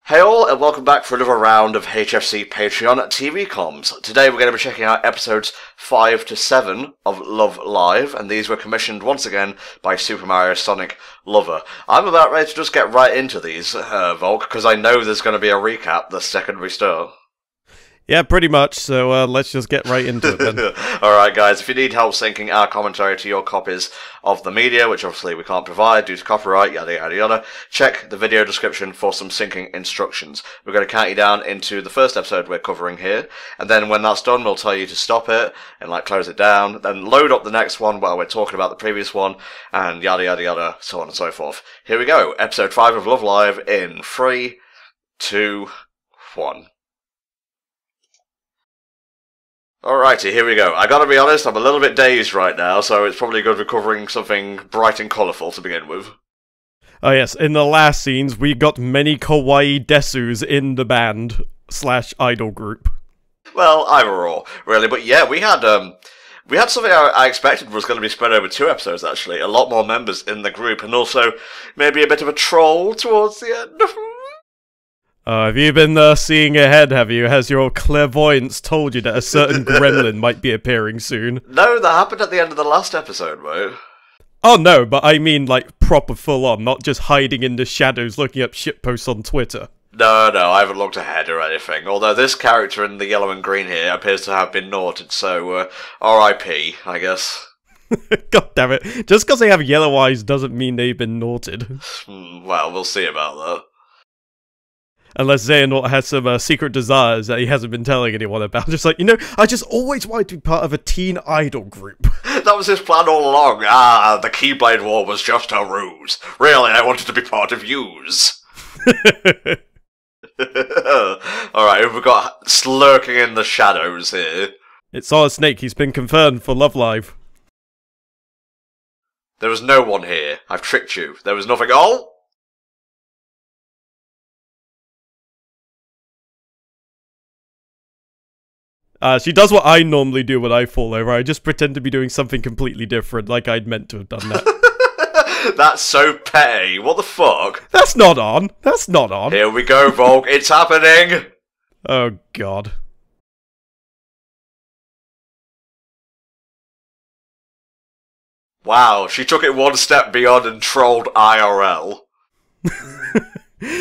Hey all, and welcome back for another round of HFC Patreon TV comms. Today we're going to be checking out episodes 5 to 7 of Love Live, and these were commissioned once again by Super Mario Sonic Lover. I'm about ready to just get right into these, Volk, because I know there's going to be a recap the second we start. Yeah, pretty much, so let's just get right into it then. Alright guys, if you need help syncing our commentary to your copies of the media, which obviously we can't provide due to copyright, yada yada yada, check the video description for some syncing instructions. We're going to count you down into the first episode we're covering here, and then when that's done we'll tell you to stop it, and close it down, then load up the next one while we're talking about the previous one, and yada yada yada, so on and so forth. Here we go, episode 5 of Love Live in 3, 2, 1. Alrighty, here we go. I gotta be honest, I'm a little bit dazed right now, so it's probably good we're covering something bright and colourful to begin with. Oh yes, in the last scenes, we got many kawaii desus in the band / idol group. Well, either or, really, but yeah, we had something I expected was going to be spread over 2 episodes, actually. A lot more members in the group, and also maybe a bit of a troll towards the end. Have you been seeing ahead, have you? Has your clairvoyance told you that a certain gremlin might be appearing soon? No, that happened at the end of the last episode, mate. Oh no, but I mean like proper full on, not just hiding in the shadows looking up shitposts on Twitter. No, I haven't looked ahead or anything, although this character in the yellow and green here appears to have been naughted, so R.I.P., I guess. God damn it, just because they have yellow eyes doesn't mean they've been naughted. Well, we'll see about that. Unless Xehanort has some secret desires that he hasn't been telling anyone about. Just like, you know, I just always wanted to be part of a teen idol group. That was his plan all along. Ah, the Keyblade War was just a ruse. Really, I wanted to be part of yous. Alright, we've got lurking in the shadows here. It's Solid Snake, he's been confirmed for Love Live. There was no one here. I've tricked you. There was nothing. Oh! She does what I normally do when I fall over. I just pretend to be doing something completely different, like I'd meant to have done that. That's so petty. What the fuck? That's not on. That's not on. Here we go, Volk. It's happening. Oh, God. Wow, she took it one step beyond and trolled IRL.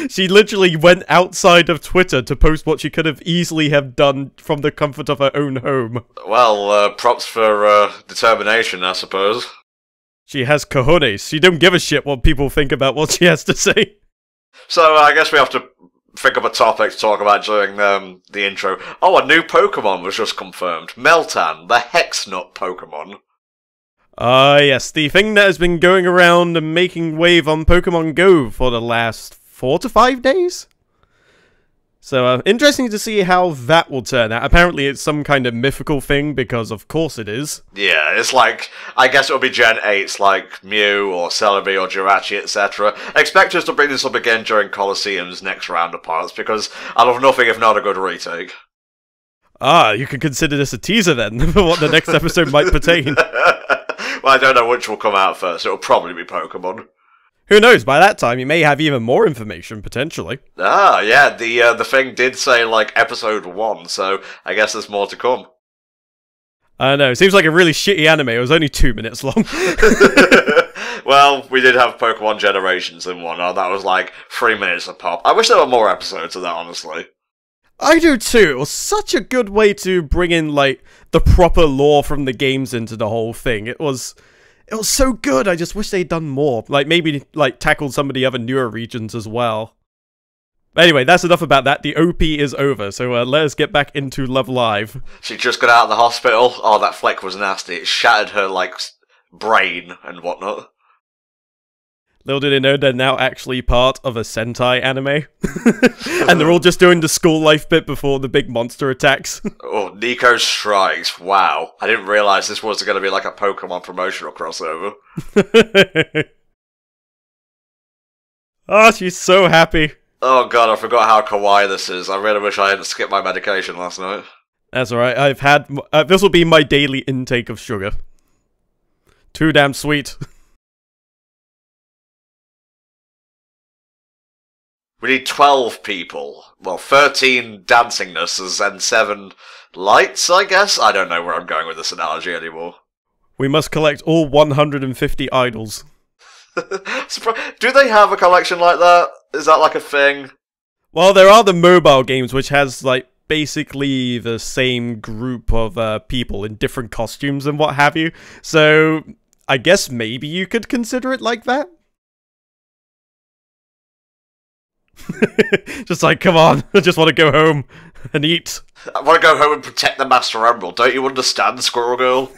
She literally went outside of Twitter to post what she could have easily have done from the comfort of her own home. Well, props for determination, I suppose. She has cojones. She don't give a shit what people think about what she has to say. So I guess we have to think of a topic to talk about during the intro. Oh, a new Pokemon was just confirmed. Meltan, the Hexnut Pokemon. Yes, the thing that has been going around and making wave on Pokemon Go for the last 4 to 5 days? So, interesting to see how that will turn out. Apparently it's some kind of mythical thing, because of course it is. Yeah, it's like, I guess it'll be Gen 8's like Mew or Celebi or Jirachi, etc. Expect us to bring this up again during Colosseum's next round of parts, because I love nothing if not a good retake. Ah, you could consider this a teaser then, for what the next episode might pertain. Well, I don't know which will come out first. It'll probably be Pokemon. Who knows, by that time you may have even more information, potentially. Ah, yeah, the thing did say, like, episode 1, so I guess there's more to come. I know, it seems like a really shitty anime. It was only 2 minutes long. Well, we did have Pokemon Generations in one, and that was like 3 minutes a pop. I wish there were more episodes of that, honestly. I do too. It was such a good way to bring in, like, the proper lore from the games into the whole thing. It was so good. I just wish they'd done more. Like, maybe, like, tackled some of the other newer regions as well. But anyway, that's enough about that. The OP is over, so let us get back into Love Live. She just got out of the hospital. Oh, that fleck was nasty. It shattered her, like, brain and whatnot. Little do they know they're now actually part of a Sentai anime. And they're all just doing the school life bit before the big monster attacks. Oh, Nico Strikes. Wow. I didn't realise this was going to be like a Pokemon promotional crossover. Oh, she's so happy. Oh god, I forgot how kawaii this is. I really wish I hadn't skipped my medication last night. That's alright. I've had... this will be my daily intake of sugar. Too damn sweet. We need 12 people. Well, 13 dancing nurses and 7 lights, I guess? I don't know where I'm going with this analogy anymore. We must collect all 150 idols. Do they have a collection like that? Is that like a thing? Well, there are the mobile games, which has, like, basically the same group of people in different costumes and what have you. So, I guess maybe you could consider it like that? Just like, come on, I just want to go home and eat. I want to go home and protect the Master Emerald. Don't you understand, Squirrel Girl?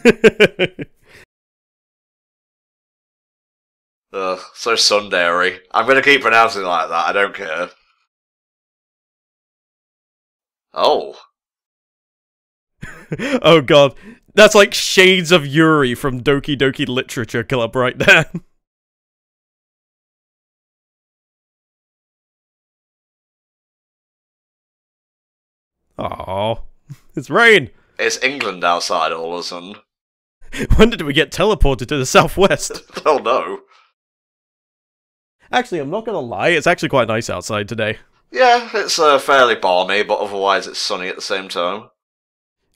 Ugh, so Sundary. I'm going to keep pronouncing it like that, I don't care. Oh. Oh god, that's like shades of Yuri from Doki Doki Literature Club right there. Aww, it's rain! It's England outside all of a sudden. When did we get teleported to the southwest? Oh no. Actually, I'm not gonna lie, it's actually quite nice outside today. Yeah, it's fairly balmy, but otherwise it's sunny at the same time.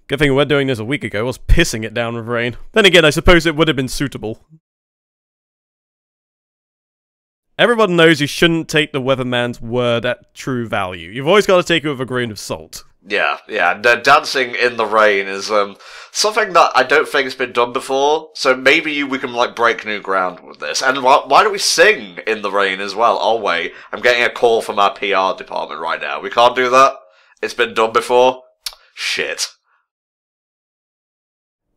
Good thing we were doing this a week ago, I was pissing it down with rain. Then again, I suppose it would have been suitable. Everyone knows you shouldn't take the weatherman's word at true value. You've always got to take it with a grain of salt. Yeah, and dancing in the rain is something that I don't think has been done before, so maybe we can like break new ground with this. And why don't we sing in the rain as well? Oh wait, I'm getting a call from our PR department right now. We can't do that? It's been done before? Shit.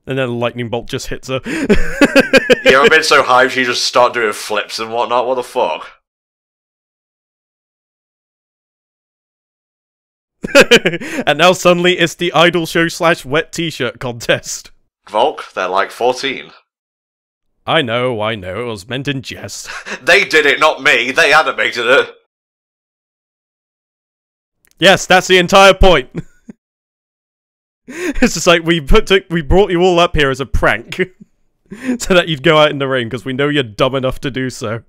And then a lightning bolt just hits her. You ever been so hyped you just start doing flips and whatnot? What the fuck? And now suddenly it's the idol show / wet t-shirt contest. Volk, they're like 14. I know, it was meant in jest. They did it, not me. They animated it. Yes, that's the entire point. It's just like, we brought you all up here as a prank. So that you'd go out in the rain, because we know you're dumb enough to do so.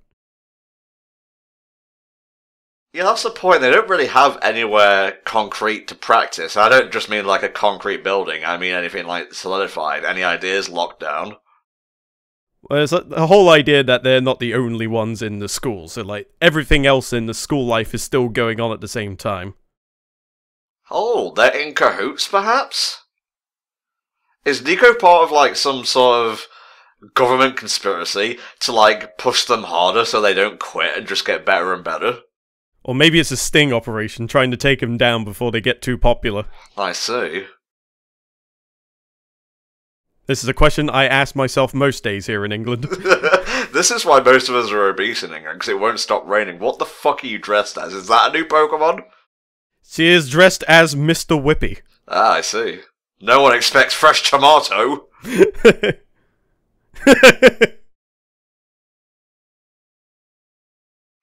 Yeah, that's the point. They don't really have anywhere concrete to practice. I don't just mean like a concrete building. I mean anything like solidified. Any ideas locked down? Well, it's the whole idea that they're not the only ones in the school. So, like, everything else in the school life is still going on at the same time. Oh, they're in cahoots, perhaps? Is Nico part of, like, some sort of government conspiracy to, like, push them harder so they don't quit and just get better and better? Or maybe it's a sting operation, trying to take them down before they get too popular. I see. This is a question I ask myself most days here in England. This is why most of us are obese in England, because it won't stop raining. What the fuck are you dressed as? Is that a new Pokemon? She is dressed as Mr. Whippy. Ah, I see. No one expects fresh tomato.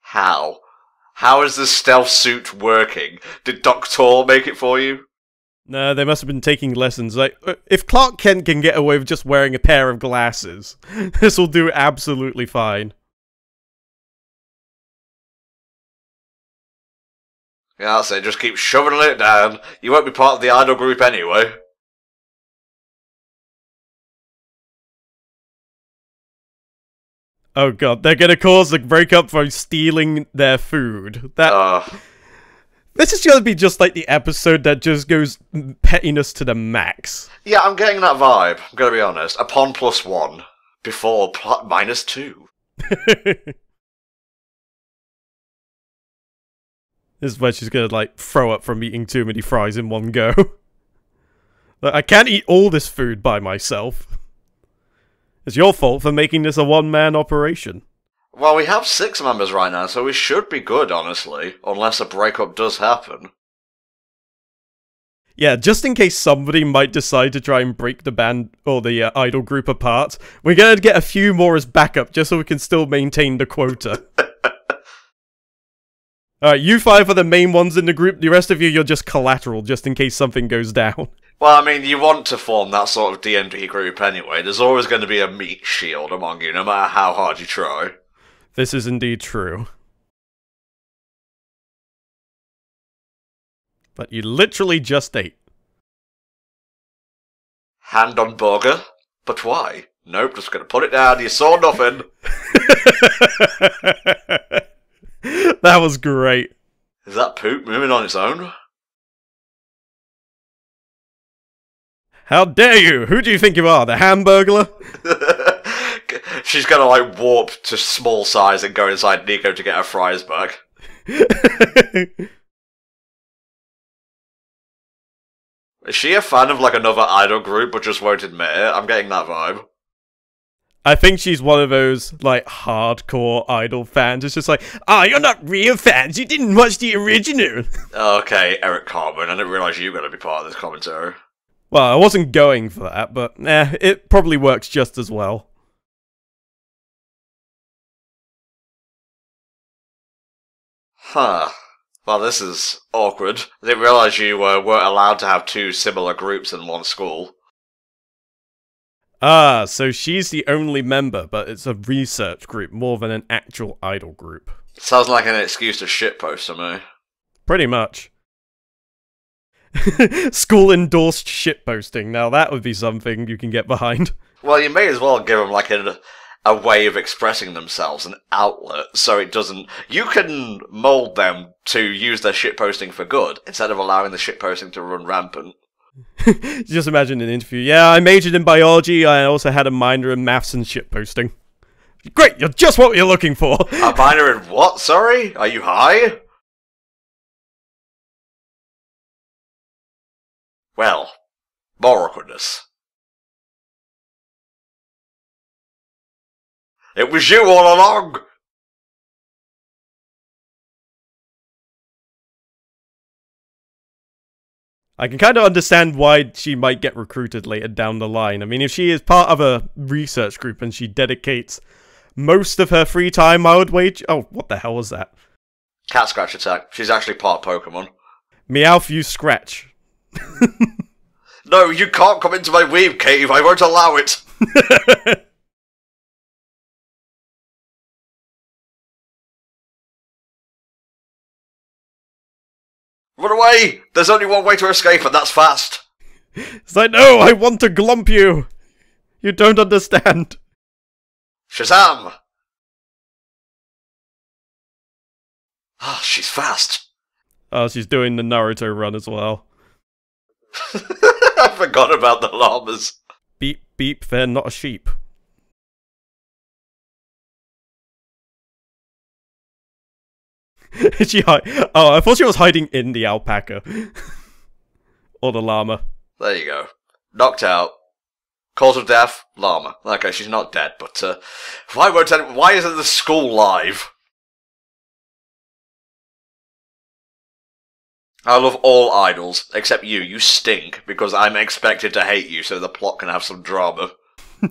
How? How is this stealth suit working? Did Doctor make it for you? No, they must have been taking lessons. Like, if Clark Kent can get away with just wearing a pair of glasses, this will do absolutely fine. Yeah, that's it. Just keep shoveling it down. You won't be part of the idol group anyway. Oh god, they're gonna cause a breakup by stealing their food. This is gonna be just like the episode that just goes pettiness to the max. Yeah, I'm getting that vibe. I'm gonna be honest. Upon +1, before -2. This is where she's gonna, like, throw up from eating too many fries in one go. Like, I can't eat all this food by myself. It's your fault for making this a one-man operation. Well, we have 6 members right now, so we should be good, honestly. Unless a breakup does happen. Yeah, just in case somebody might decide to try and break the band or the idol group apart, we're gonna get a few more as backup just so we can still maintain the quota. Alright, you 5 are the main ones in the group, the rest of you're just collateral, just in case something goes down. Well, I mean, you want to form that sort of D&D group anyway. There's always going to be a meat shield among you, no matter how hard you try. This is indeed true. But you literally just ate. Hand on burger? But why? Nope, just gonna put it down, you saw nothing. That was great. Is that poop moving on its own? How dare you? Who do you think you are, the Hamburglar? She's gonna like warp to small size and go inside Nico to get her fries back. Is she a fan of like another idol group but just won't admit it? I'm getting that vibe. I think she's one of those, like, hardcore idol fans. It's just like, you're not real fans, you didn't watch the original. Okay, Eric Cartman, I didn't realise you were going to be part of this commentary. Well, I wasn't going for that, but it probably works just as well. Huh. Well, this is awkward. I didn't realise you weren't allowed to have two similar groups in one school. So she's the only member, but it's a research group more than an actual idol group. Sounds like an excuse to shitpost to me. Pretty much. School-endorsed shitposting. Now that would be something you can get behind. Well, you may as well give them like a way of expressing themselves, an outlet, so it doesn't... You can mould them to use their shitposting for good, instead of allowing the shitposting to run rampant. Just imagine an interview. Yeah, I majored in biology, I also had a minor in maths and shitposting. Great, you're just what you're looking for! A minor in what, sorry? Are you high? Well, more awkwardness. It was you all along! I can kind of understand why she might get recruited later down the line. I mean, if she is part of a research group and she dedicates most of her free time, I would wager... Oh, what the hell was that? Cat scratch attack. She's actually part Pokemon. Meowth, you scratch. No, you can't come into my weave cave. I won't allow it. Run away! There's only one way to escape, and that's fast. It's like, no, I want to glump you. You don't understand. Shazam! Ah, she's fast. Oh, she's doing the Naruto run as well. I forgot about the llamas. Beep, beep, they're not a sheep. Is she oh, I thought she was hiding in the alpaca. Or the llama. There you go. Knocked out. Cause of death, llama. Okay, she's not dead, but why isn't the school live? I love all idols, except you. You stink, because I'm expected to hate you so the plot can have some drama.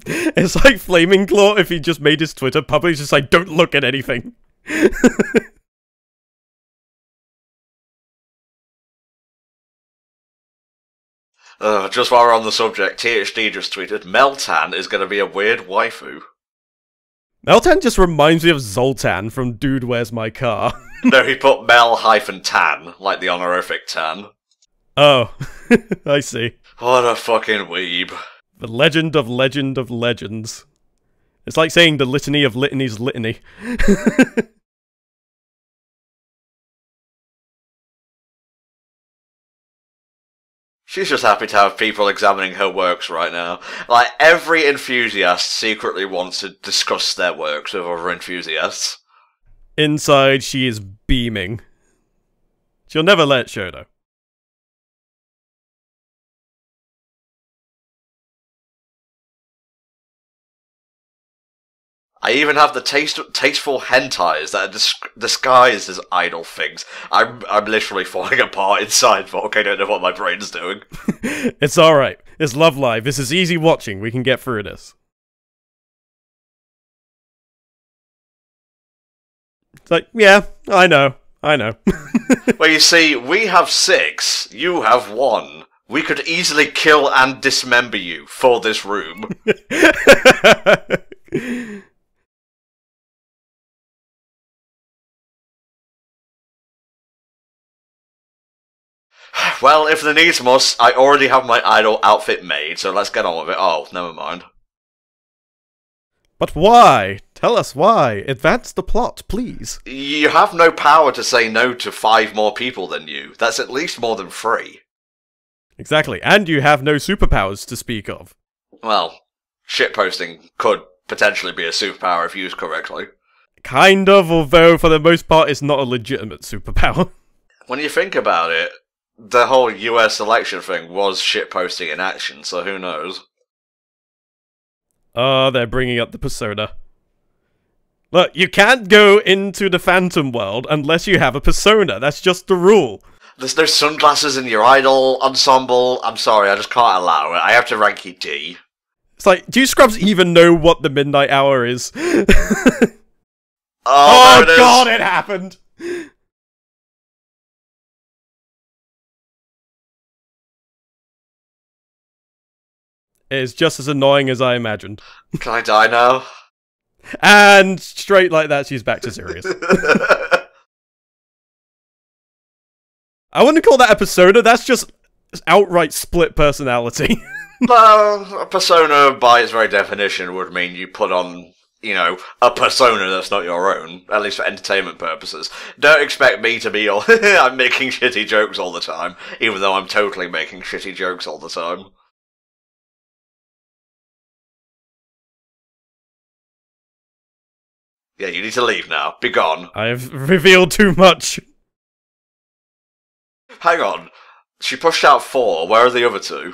It's like Flaming Claw if he just made his Twitter public, just like, don't look at anything. Just while we're on the subject, THD just tweeted, Meltan is going to be a weird waifu. Meltan just reminds me of Zoltan from Dude, Where's My Car? No, he put Mel-Tan, like the honorific tan. Oh, I see. What a fucking weeb. The legend of legends. It's like saying the litany of litany's litany. She's just happy to have people examining her works right now. Like, every enthusiast secretly wants to discuss their works with other enthusiasts. Inside, she is beaming. She'll never let it show, though. I even have the tasteful hentais that are disguised as idol things. I'm literally falling apart inside, Volk. I don't know what my brain's doing. It's alright. It's Love Live. This is easy watching. We can get through this. It's like, yeah, I know. Well, you see, we have 6, you have 1. We could easily kill and dismember you for this room. Well, if the needs must, I already have my idol outfit made, so let's get on with it. Oh, never mind. But why? Tell us why. Advance the plot, please. You have no power to say no to 5 more people than you. That's at least more than 3. Exactly, and you have no superpowers to speak of. Well, shitposting could potentially be a superpower if used correctly. Kind of, although for the most part it's not a legitimate superpower. When you think about it, the whole US election thing was shitposting in action, so who knows? They're bringing up the persona. Look, you can't go into the Phantom world unless you have a persona. That's just the rule. There's no sunglasses in your idol ensemble. I'm sorry, I just can't allow it. I have to rank you D. It's like, do you scrubs even know what the midnight hour is? Oh, there it is. God, it happened! It is just as annoying as I imagined. Can I die now? And straight like that, she's back to serious. I wouldn't call that a persona, that's just outright split personality. Well, a persona, by its very definition, would mean you put on, you know, a persona that's not your own, at least for entertainment purposes. Don't expect me to be all, I'm making shitty jokes all the time, even though I'm totally making shitty jokes all the time. Yeah, you need to leave now. Be gone. I've revealed too much. Hang on. She pushed out 4. Where are the other 2?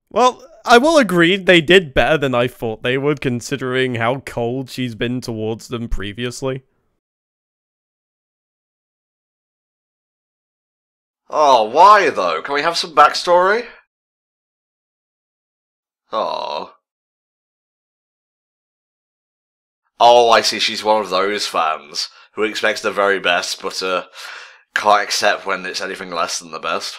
Well, I will agree they did better than I thought they would, considering how cold she's been towards them previously. Oh, why though? Can we have some backstory? Oh. Oh, I see, she's one of those fans who expects the very best, but can't accept when it's anything less than the best.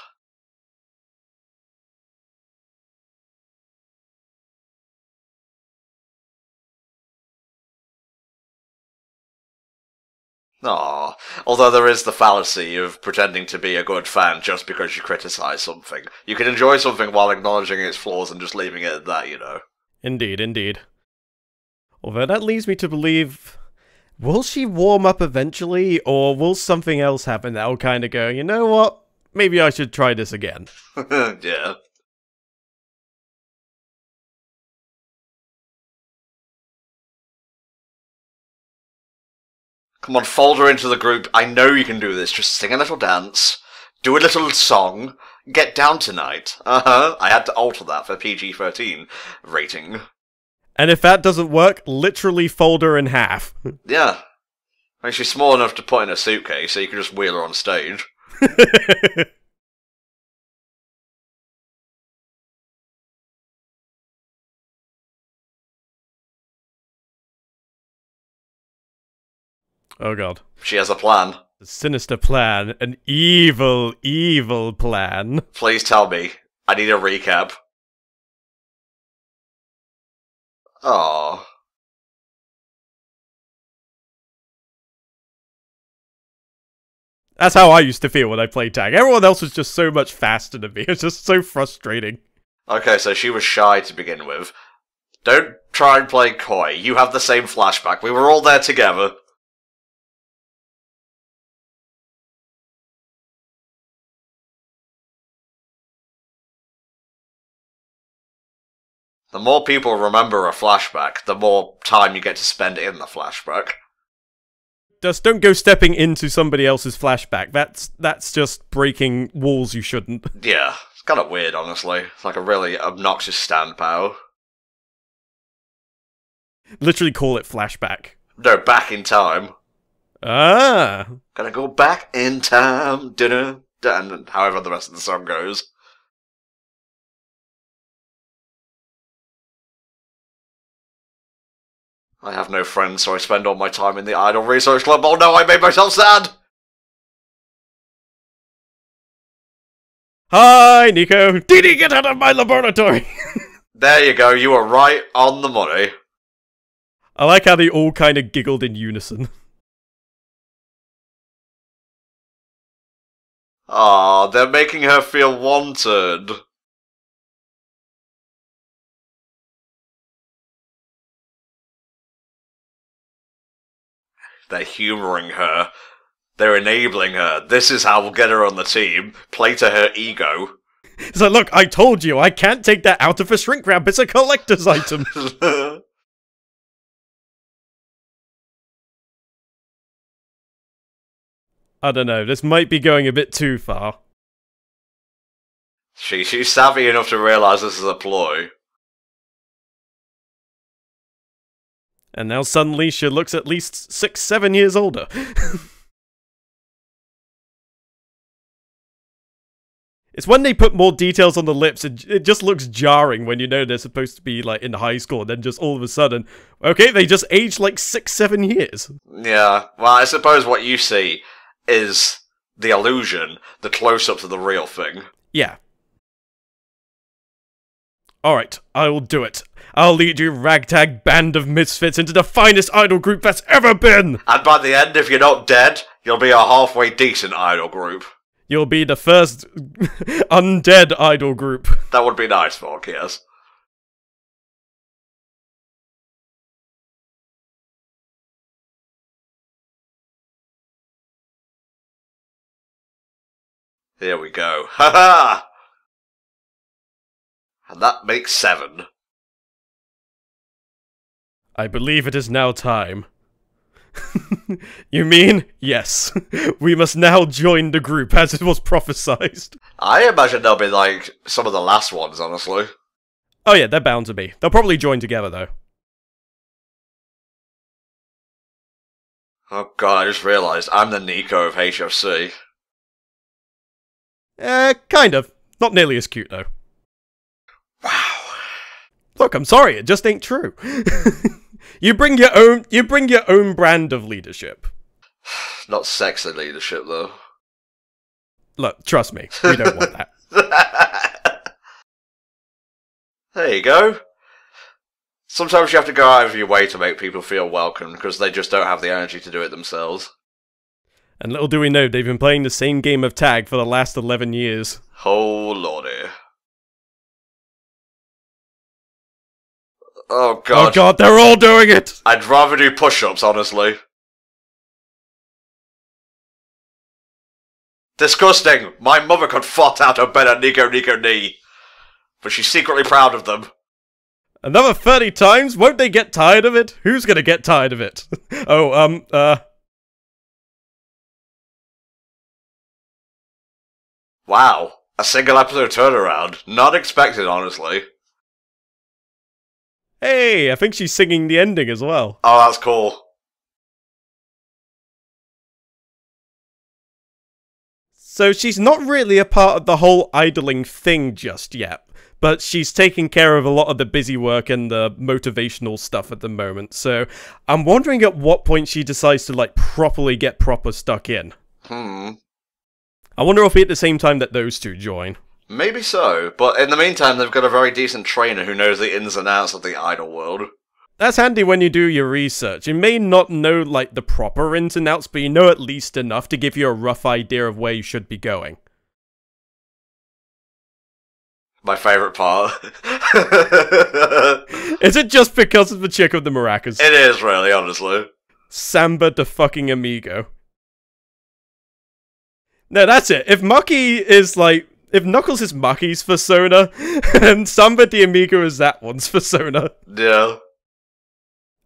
Aww. Although there is the fallacy of pretending to be a good fan just because you criticize something. You can enjoy something while acknowledging its flaws and just leaving it at that, you know. Indeed, indeed. Although that leads me to believe, will she warm up eventually, or will something else happen that'll kind of go, you know what, maybe I should try this again. Yeah. Come on, fold her into the group. I know you can do this. Just sing a little dance. Do a little song. Get down tonight. Uh-huh. I had to alter that for PG-13 rating. And if that doesn't work, literally fold her in half. Yeah. I mean, she's small enough to put in a suitcase, so you can just wheel her on stage. Oh god. She has a plan. A sinister plan. An evil, evil plan. Please tell me. I need a recap. Aww. That's how I used to feel when I played tag. Everyone else was just so much faster than me. It's just so frustrating. Okay, so she was shy to begin with. Don't try and play coy. You have the same flashback. We were all there together. The more people remember a flashback, the more time you get to spend in the flashback. Just don't go stepping into somebody else's flashback. That's just breaking walls you shouldn't. Yeah, it's kind of weird, honestly. It's like a really obnoxious stand power. Literally call it flashback. No, back in time. Ah. Gonna go back in time, dinner, and however the rest of the song goes. I have no friends, so I spend all my time in the Idol Research Club. Oh no, I made myself sad! Hi, Nico. Didi, get out of my laboratory! There you go, you were right on the money. I like how they all kind of giggled in unison. Aw, they're making her feel wanted. They're humouring her. They're enabling her. This is how we'll get her on the team. Play to her ego. It's like, look, I told you, I can't take that out of a shrink wrap. It's a collector's item. I don't know, this might be going a bit too far. She's savvy enough to realise this is a ploy. And now suddenly she looks at least 6-7 years older. It's when they put more details on the lips, it just looks jarring when you know they're supposed to be like in high school, and then just all of a sudden, okay, they just aged like 6-7 years. Yeah, well, I suppose what you see is the illusion, the close-up to the real thing. Yeah. Alright, I will do it. I'll lead you ragtag band of misfits into the finest idol group that's ever been! And by the end, if you're not dead, you'll be a halfway decent idol group. You'll be the first undead idol group. That would be nice, Mark, yes. Here we go. Ha ha! And that makes 7. I believe it is now time. You mean? Yes. We must now join the group, as it was prophesied. I imagine they'll be like some of the last ones, honestly. Oh yeah, they're bound to be. They'll probably join together, though. Oh god, I just realised I'm the Nico of HFC. Kind of. Not nearly as cute, though. Wow. Look, I'm sorry, it just ain't true. You bring your own brand of leadership. Not sexy leadership, though. Look, trust me, we don't want that. There you go. Sometimes you have to go out of your way to make people feel welcome, because they just don't have the energy to do it themselves. And little do we know, they've been playing the same game of tag for the last 11 years. Oh lordy. Oh god. Oh god, they're all doing it! I'd rather do push-ups, honestly. Disgusting! My mother could fart out her better Nico knee. But she's secretly proud of them. Another 30 times? Won't they get tired of it? Who's gonna get tired of it? Wow. A single episode turnaround. Not expected, honestly. Hey, I think she's singing the ending as well. Oh, that's cool. So she's not really a part of the whole idling thing just yet, but she's taking care of a lot of the busy work and the motivational stuff at the moment, so I'm wondering at what point she decides to, like, properly get proper stuck in. I wonder if it'll be at the same time that those two join. Maybe so, but in the meantime they've got a very decent trainer who knows the ins and outs of the idol world. That's handy when you do your research. You may not know, like, the proper ins and outs, but you know at least enough to give you a rough idea of where you should be going. My favourite part. Is it just because of the chick of the maracas? It is, really, honestly. Samba the fucking amigo. No, that's it. If Knuckles is Maki's persona, and Samba the amigo is that one's persona. Yeah.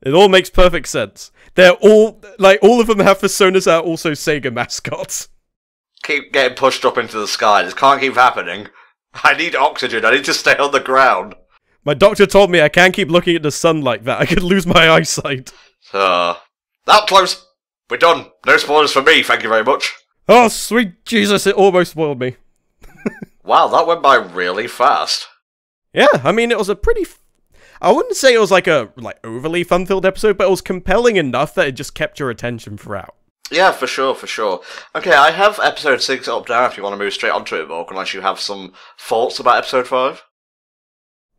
It all makes perfect sense. They're all, like, all of them have personas that are also Sega mascots. Keep getting pushed up into the sky. This can't keep happening. I need oxygen. I need to stay on the ground. My doctor told me I can't keep looking at the sun like that. I could lose my eyesight. That close. We're done. No spoilers for me, thank you very much. Oh, sweet Jesus, it almost spoiled me. Wow, that went by really fast. Yeah, I mean, it was a pretty... I wouldn't say it was like a overly fun-filled episode, but it was compelling enough that it just kept your attention throughout. Yeah, for sure, for sure. Okay, I have episode 6 up now if you want to move straight onto it, Volk, unless you have some thoughts about episode 5.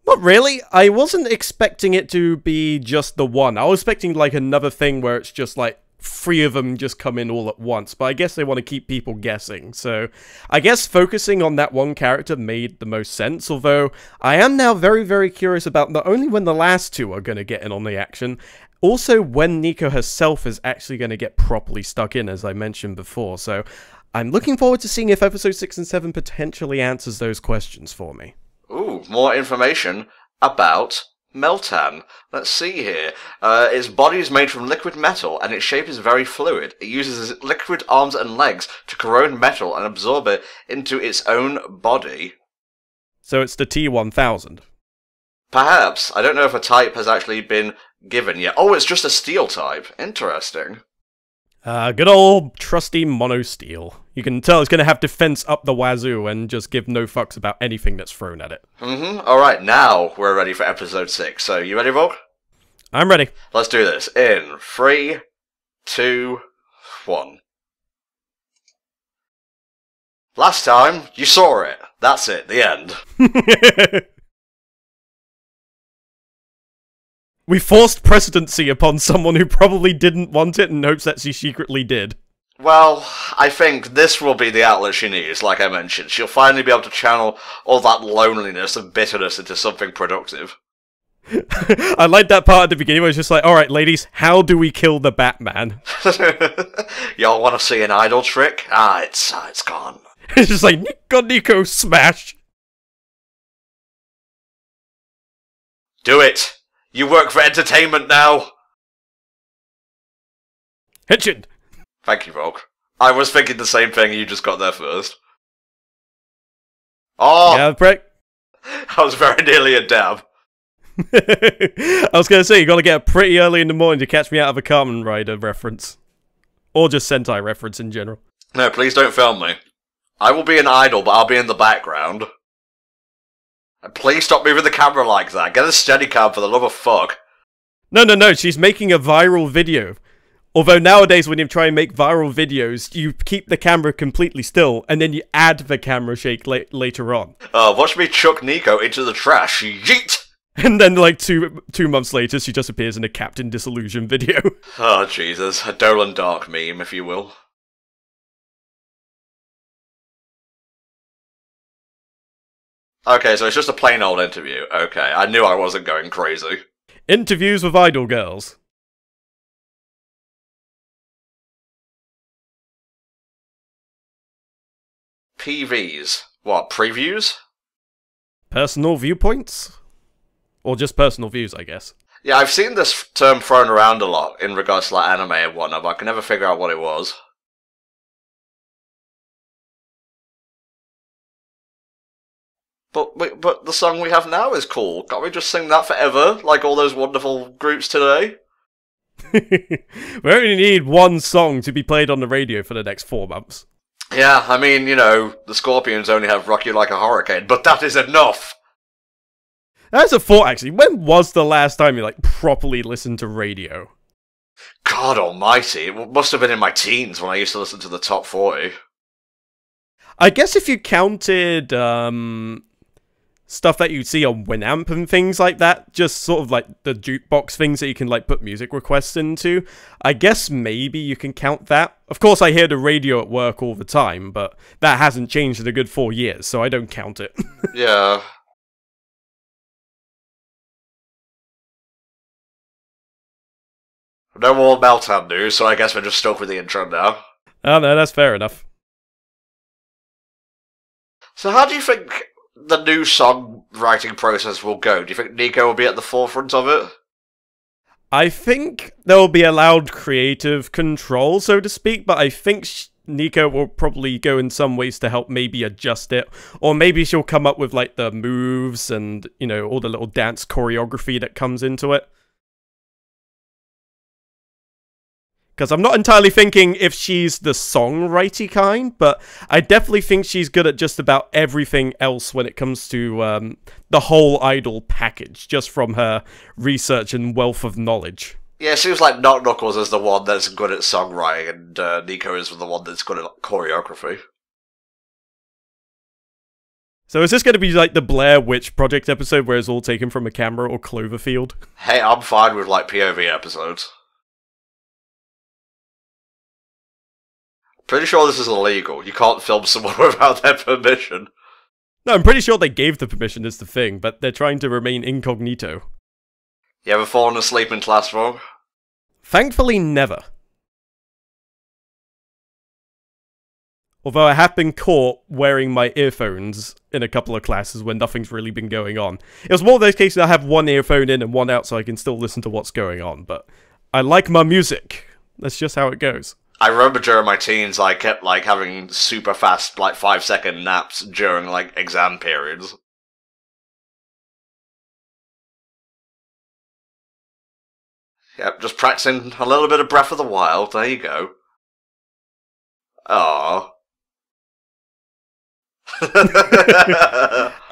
Not really. I wasn't expecting it to be just the one. I was expecting, like, another thing where it's just, like, three of them just come in all at once, but I guess they want to keep people guessing, so I guess focusing on that one character made the most sense, although I am now very, very curious about not only when the last two are going to get in on the action, also when Nico herself is actually going to get properly stuck in, as I mentioned before, so I'm looking forward to seeing if episode 6 and 7 potentially answers those questions for me. Ooh, more information about Meltan. Let's see here. Its body is made from liquid metal, and its shape is very fluid. It uses its liquid arms and legs to corrode metal and absorb it into its own body. So it's the T-1000. Perhaps. I don't know if a type has actually been given yet. Oh, it's just a steel type. Interesting. Good old trusty mono steel. You can tell it's going to have defense up the wazoo and just give no fucks about anything that's thrown at it. Alright, now we're ready for episode 6. So, you ready, Volk? I'm ready. Let's do this. In 3, 2, 1. Last time, you saw it. That's it. The end. We forced precedency upon someone who probably didn't want it in hopes that she secretly did. Well, I think this will be the outlet she needs, like I mentioned. She'll finally be able to channel all that loneliness and bitterness into something productive. I like that part at the beginning where it's just like, alright ladies, how do we kill the Batman? Y'all want to see an idol trick? It's gone. It's just like, Nico, smash! Do it! You work for entertainment now! Hitchin! Thank you, Volk. I was thinking the same thing, you just got there first. Oh! Yeah, Brett. I was very nearly a dab. I was gonna say, you gotta get up pretty early in the morning to catch me out of a Kamen Rider reference. Or just Sentai reference in general. No, please don't film me. I will be an idol, but I'll be in the background. And please stop moving the camera like that. Get a steady cam for the love of fuck. No, she's making a viral video. Although nowadays when you try and make viral videos, you keep the camera completely still, and then you add the camera shake later on. Watch me chuck Nico into the trash. Yeet! And then like two months later, she just appears in a Captain Disillusion video. Oh, Jesus. A Dolan Dark meme, if you will. Okay, so it's just a plain old interview. Okay, I knew I wasn't going crazy. Interviews with idol girls. PVs. What, previews? Personal viewpoints? Or just personal views, I guess. Yeah, I've seen this term thrown around a lot in regards to like anime and whatnot, but I can never figure out what it was. But the song we have now is cool. Can't we just sing that forever, like all those wonderful groups today? We only need one song to be played on the radio for the next 4 months. Yeah, I mean, you know, the Scorpions only have Rock You Like a Hurricane, but that is enough! That's a thought, actually. When was the last time you, like, properly listened to radio? God almighty, it must have been in my teens when I used to listen to the top 40. I guess if you counted, stuff that you'd see on Winamp and things like that, just sort of like the jukebox things that you can like put music requests into, I guess maybe you can count that. Of course I hear the radio at work all the time, but that hasn't changed in a good 4 years, so I don't count it. Yeah. No more Meltan news, so I guess we're just stuck with the intro now. Oh no, that's fair enough. So how do you think the new song writing process will go? Do you think Nico will be at the forefront of it? I think there will be allowed creative control, so to speak, but I think Nico will probably go in some ways to help maybe adjust it, or maybe she'll come up with like the moves and, you know, all the little dance choreography that comes into it. Because I'm not entirely thinking if she's the songwriting kind, but I definitely think she's good at just about everything else when it comes to the whole idol package, just from her research and wealth of knowledge. Yeah, it seems like Knock Knuckles is the one that's good at songwriting, and Nico is the one that's good at choreography. So is this going to be like the Blair Witch Project episode where it's all taken from a camera, or Cloverfield? Hey, I'm fine with like POV episodes. Pretty sure this is illegal. You can't film someone without their permission. No, I'm pretty sure they gave the permission is the thing, but they're trying to remain incognito. You ever fallen asleep in classroom? Thankfully, never. Although I have been caught wearing my earphones in a couple of classes when nothing's really been going on. It was more of those cases I have one earphone in and one out so I can still listen to what's going on, but I like my music. That's just how it goes. I remember during my teens I kept like having super fast, like 5-second naps during like exam periods. Yep, just practicing a little bit of Breath of the Wild, there you go. Aww.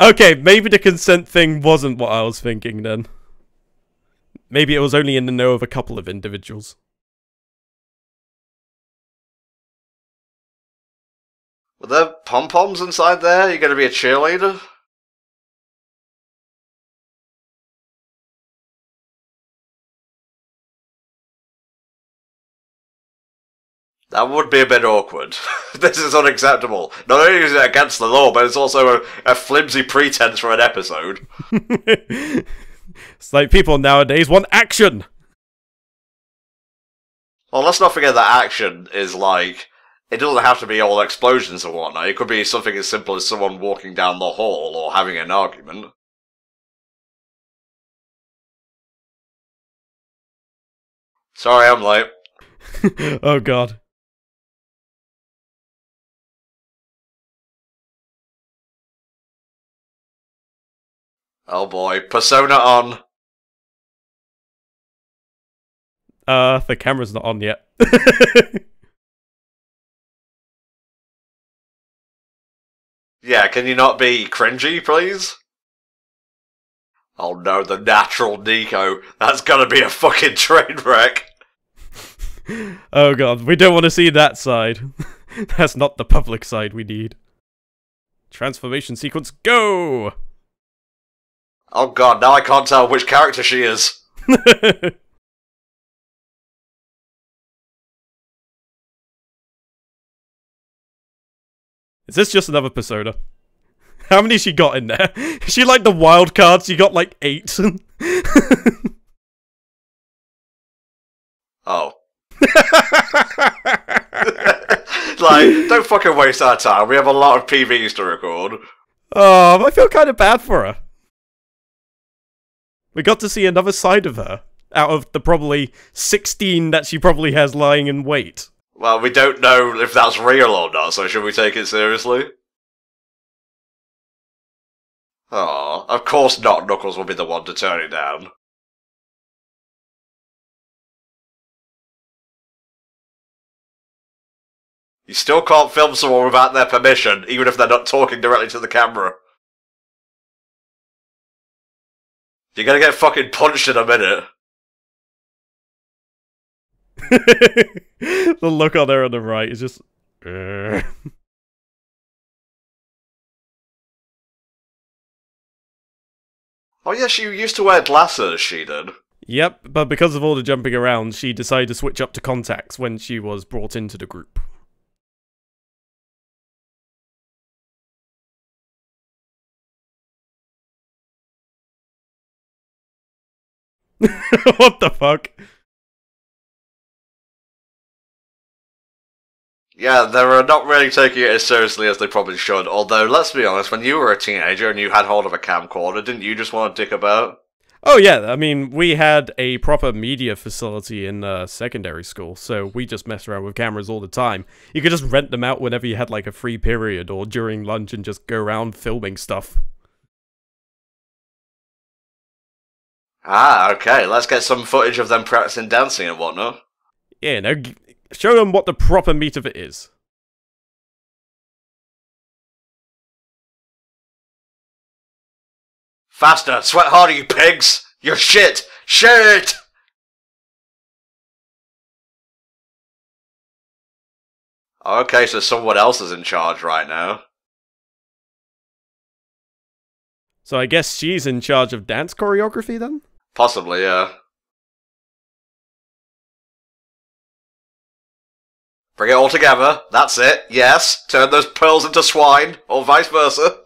Okay, maybe the consent thing wasn't what I was thinking then. Maybe it was only in the know of a couple of individuals. Were there pom-poms inside there? You gonna be a cheerleader? That would be a bit awkward. This is unacceptable. Not only is it against the law, but it's also a flimsy pretense for an episode. It's like people nowadays want action! Well, let's not forget that action is like... It doesn't have to be all explosions and whatnot. It could be something as simple as someone walking down the hall or having an argument. Sorry, I'm late. Oh god. Oh boy, Persona on. The camera's not on yet. Yeah, can you not be cringy, please? Oh no, the natural Nico. That's gonna be a fucking train wreck. Oh god, we don't want to see that side. That's not the public side we need. Transformation sequence, go! Oh god, now I can't tell which character she is. Is this just another Persona? How many she got in there? Is she like the wild card? She got like 8. Oh. Like, don't fucking waste our time. We have a lot of PVs to record. Oh, I feel kind of bad for her. We got to see another side of her, out of the probably 16 that she probably has lying in wait. Well, we don't know if that's real or not, so should we take it seriously? Aw, of course not. Knuckles will be the one to turn it down. You still can't film someone without their permission, even if they're not talking directly to the camera. You're gonna get fucking punched in a minute. The look on there on the right is just... Oh yeah, she used to wear glasses, she did. Yep, but because of all the jumping around, she decided to switch up to contacts when she was brought into the group. What the fuck? Yeah, they're not really taking it as seriously as they probably should, although, let's be honest, when you were a teenager and you had hold of a camcorder, didn't you just want to dick about? Oh yeah, I mean, we had a proper media facility in secondary school, so we just messed around with cameras all the time. You could just rent them out whenever you had like a free period or during lunch and just go around filming stuff. Ah, okay, let's get some footage of them practicing dancing and whatnot. Yeah, no, show them what the proper meat of it is. Faster, sweat harder, you pigs! You're shit! Shit! Okay, so someone else is in charge right now. So I guess she's in charge of dance choreography then? Possibly, yeah. Bring it all together. That's it. Yes. Turn those pearls into swine, or vice versa.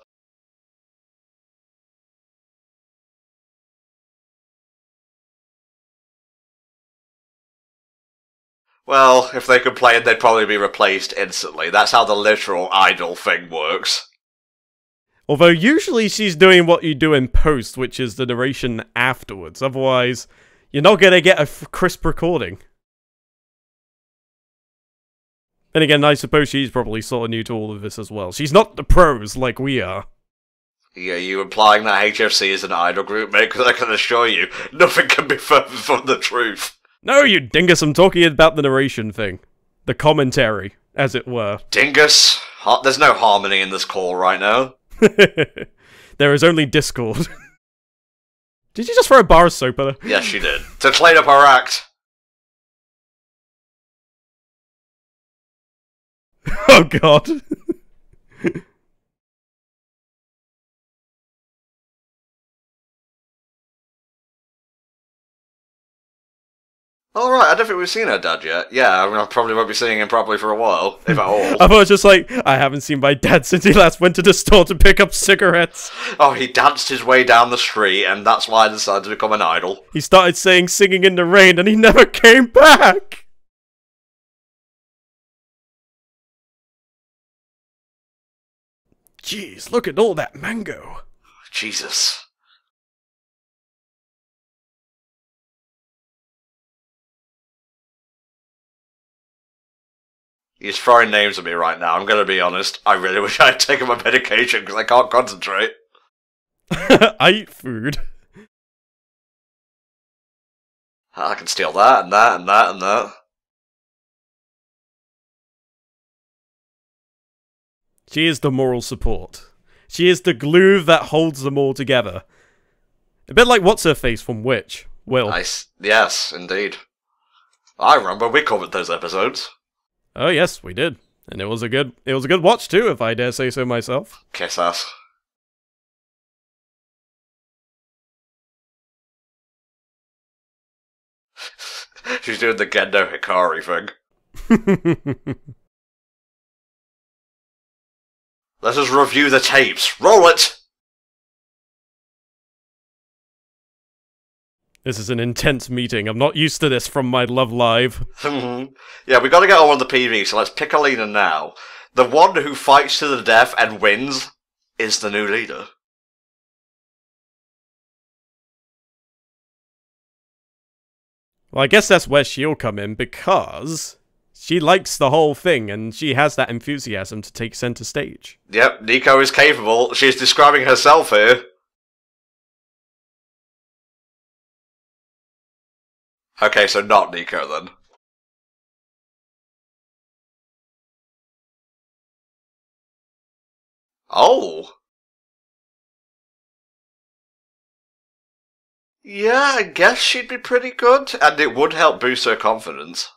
Well, if they complained, they'd probably be replaced instantly. That's how the literal idol thing works. Although usually she's doing what you do in post, which is the narration afterwards. Otherwise, you're not gonna get a crisp recording. And again, I suppose she's probably sort of new to all of this as well. She's not the pros like we are. Yeah, you implying that HFC is an idol group, mate? Because I can assure you, nothing can be further from the truth. No, you dingus, I'm talking about the narration thing. The commentary, as it were. Dingus? There's no harmony in this call right now. There is only discord. Did you just throw a bar of soap at her? Yes, she did. To clean up her act. Oh god. Alright, I don't think we've seen her dad yet. Yeah, I mean, I probably won't be seeing him properly for a while, if at all. I thought it was just like, I haven't seen my dad since he last went to the store to pick up cigarettes. Oh, he danced his way down the street, and that's why I decided to become an idol. He started saying Singing in the Rain, and he never came back! Jeez, look at all that mango. Jesus. He's throwing names at me right now, I'm gonna be honest. I really wish I had taken my medication because I can't concentrate. I eat food. I can steal that, and that, and that, and that. She is the moral support. She is the glue that holds them all together. A bit like What's-Her-Face from Witch. Will. Nice. Yes, indeed. I remember we covered those episodes. Oh yes, we did. And it was a good watch too, if I dare say so myself. Kiss ass. She's doing the Gendo Hikari thing. Let us review the tapes. Roll it! This is an intense meeting. I'm not used to this from my Love Live. Yeah, we gotta get on with the PV, so let's pick a leader now. The one who fights to the death and wins is the new leader. Well, I guess that's where she'll come in, because she likes the whole thing, and she has that enthusiasm to take center stage. Yep, Nico is capable. She's describing herself here. Okay, so not Nico then. Oh. Yeah, I guess she'd be pretty good, and it would help boost her confidence.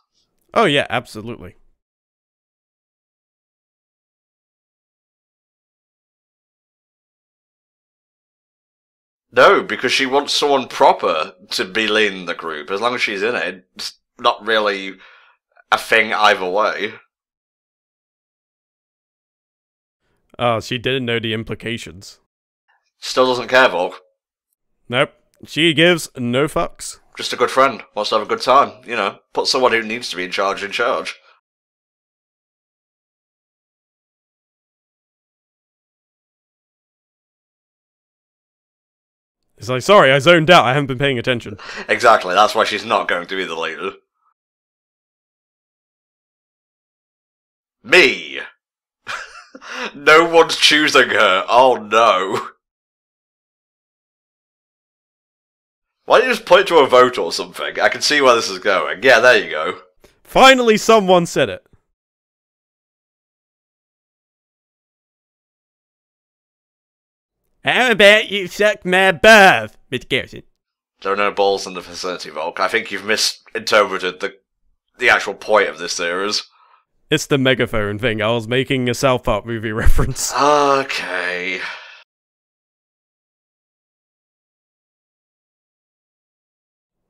Oh yeah, absolutely. No, because she wants someone proper to be leading the group. As long as she's in it, it's not really a thing either way. Oh, she didn't know the implications. Still doesn't care, though. Nope. She gives no fucks. Just a good friend. Wants to have a good time. You know, put someone who needs to be in charge in charge. It's like, sorry, I zoned out. I haven't been paying attention. Exactly, that's why she's not going to be the leader. Me! No one's choosing her. Oh no. Why don't you just put it to a vote or something? I can see where this is going. Yeah, there you go. Finally someone said it. How about you suck my bath, Mr. Garrison? There are no balls in the vicinity, Volk. I think you've misinterpreted the actual point of this series. It's the megaphone thing. I was making a South Park movie reference. Okay.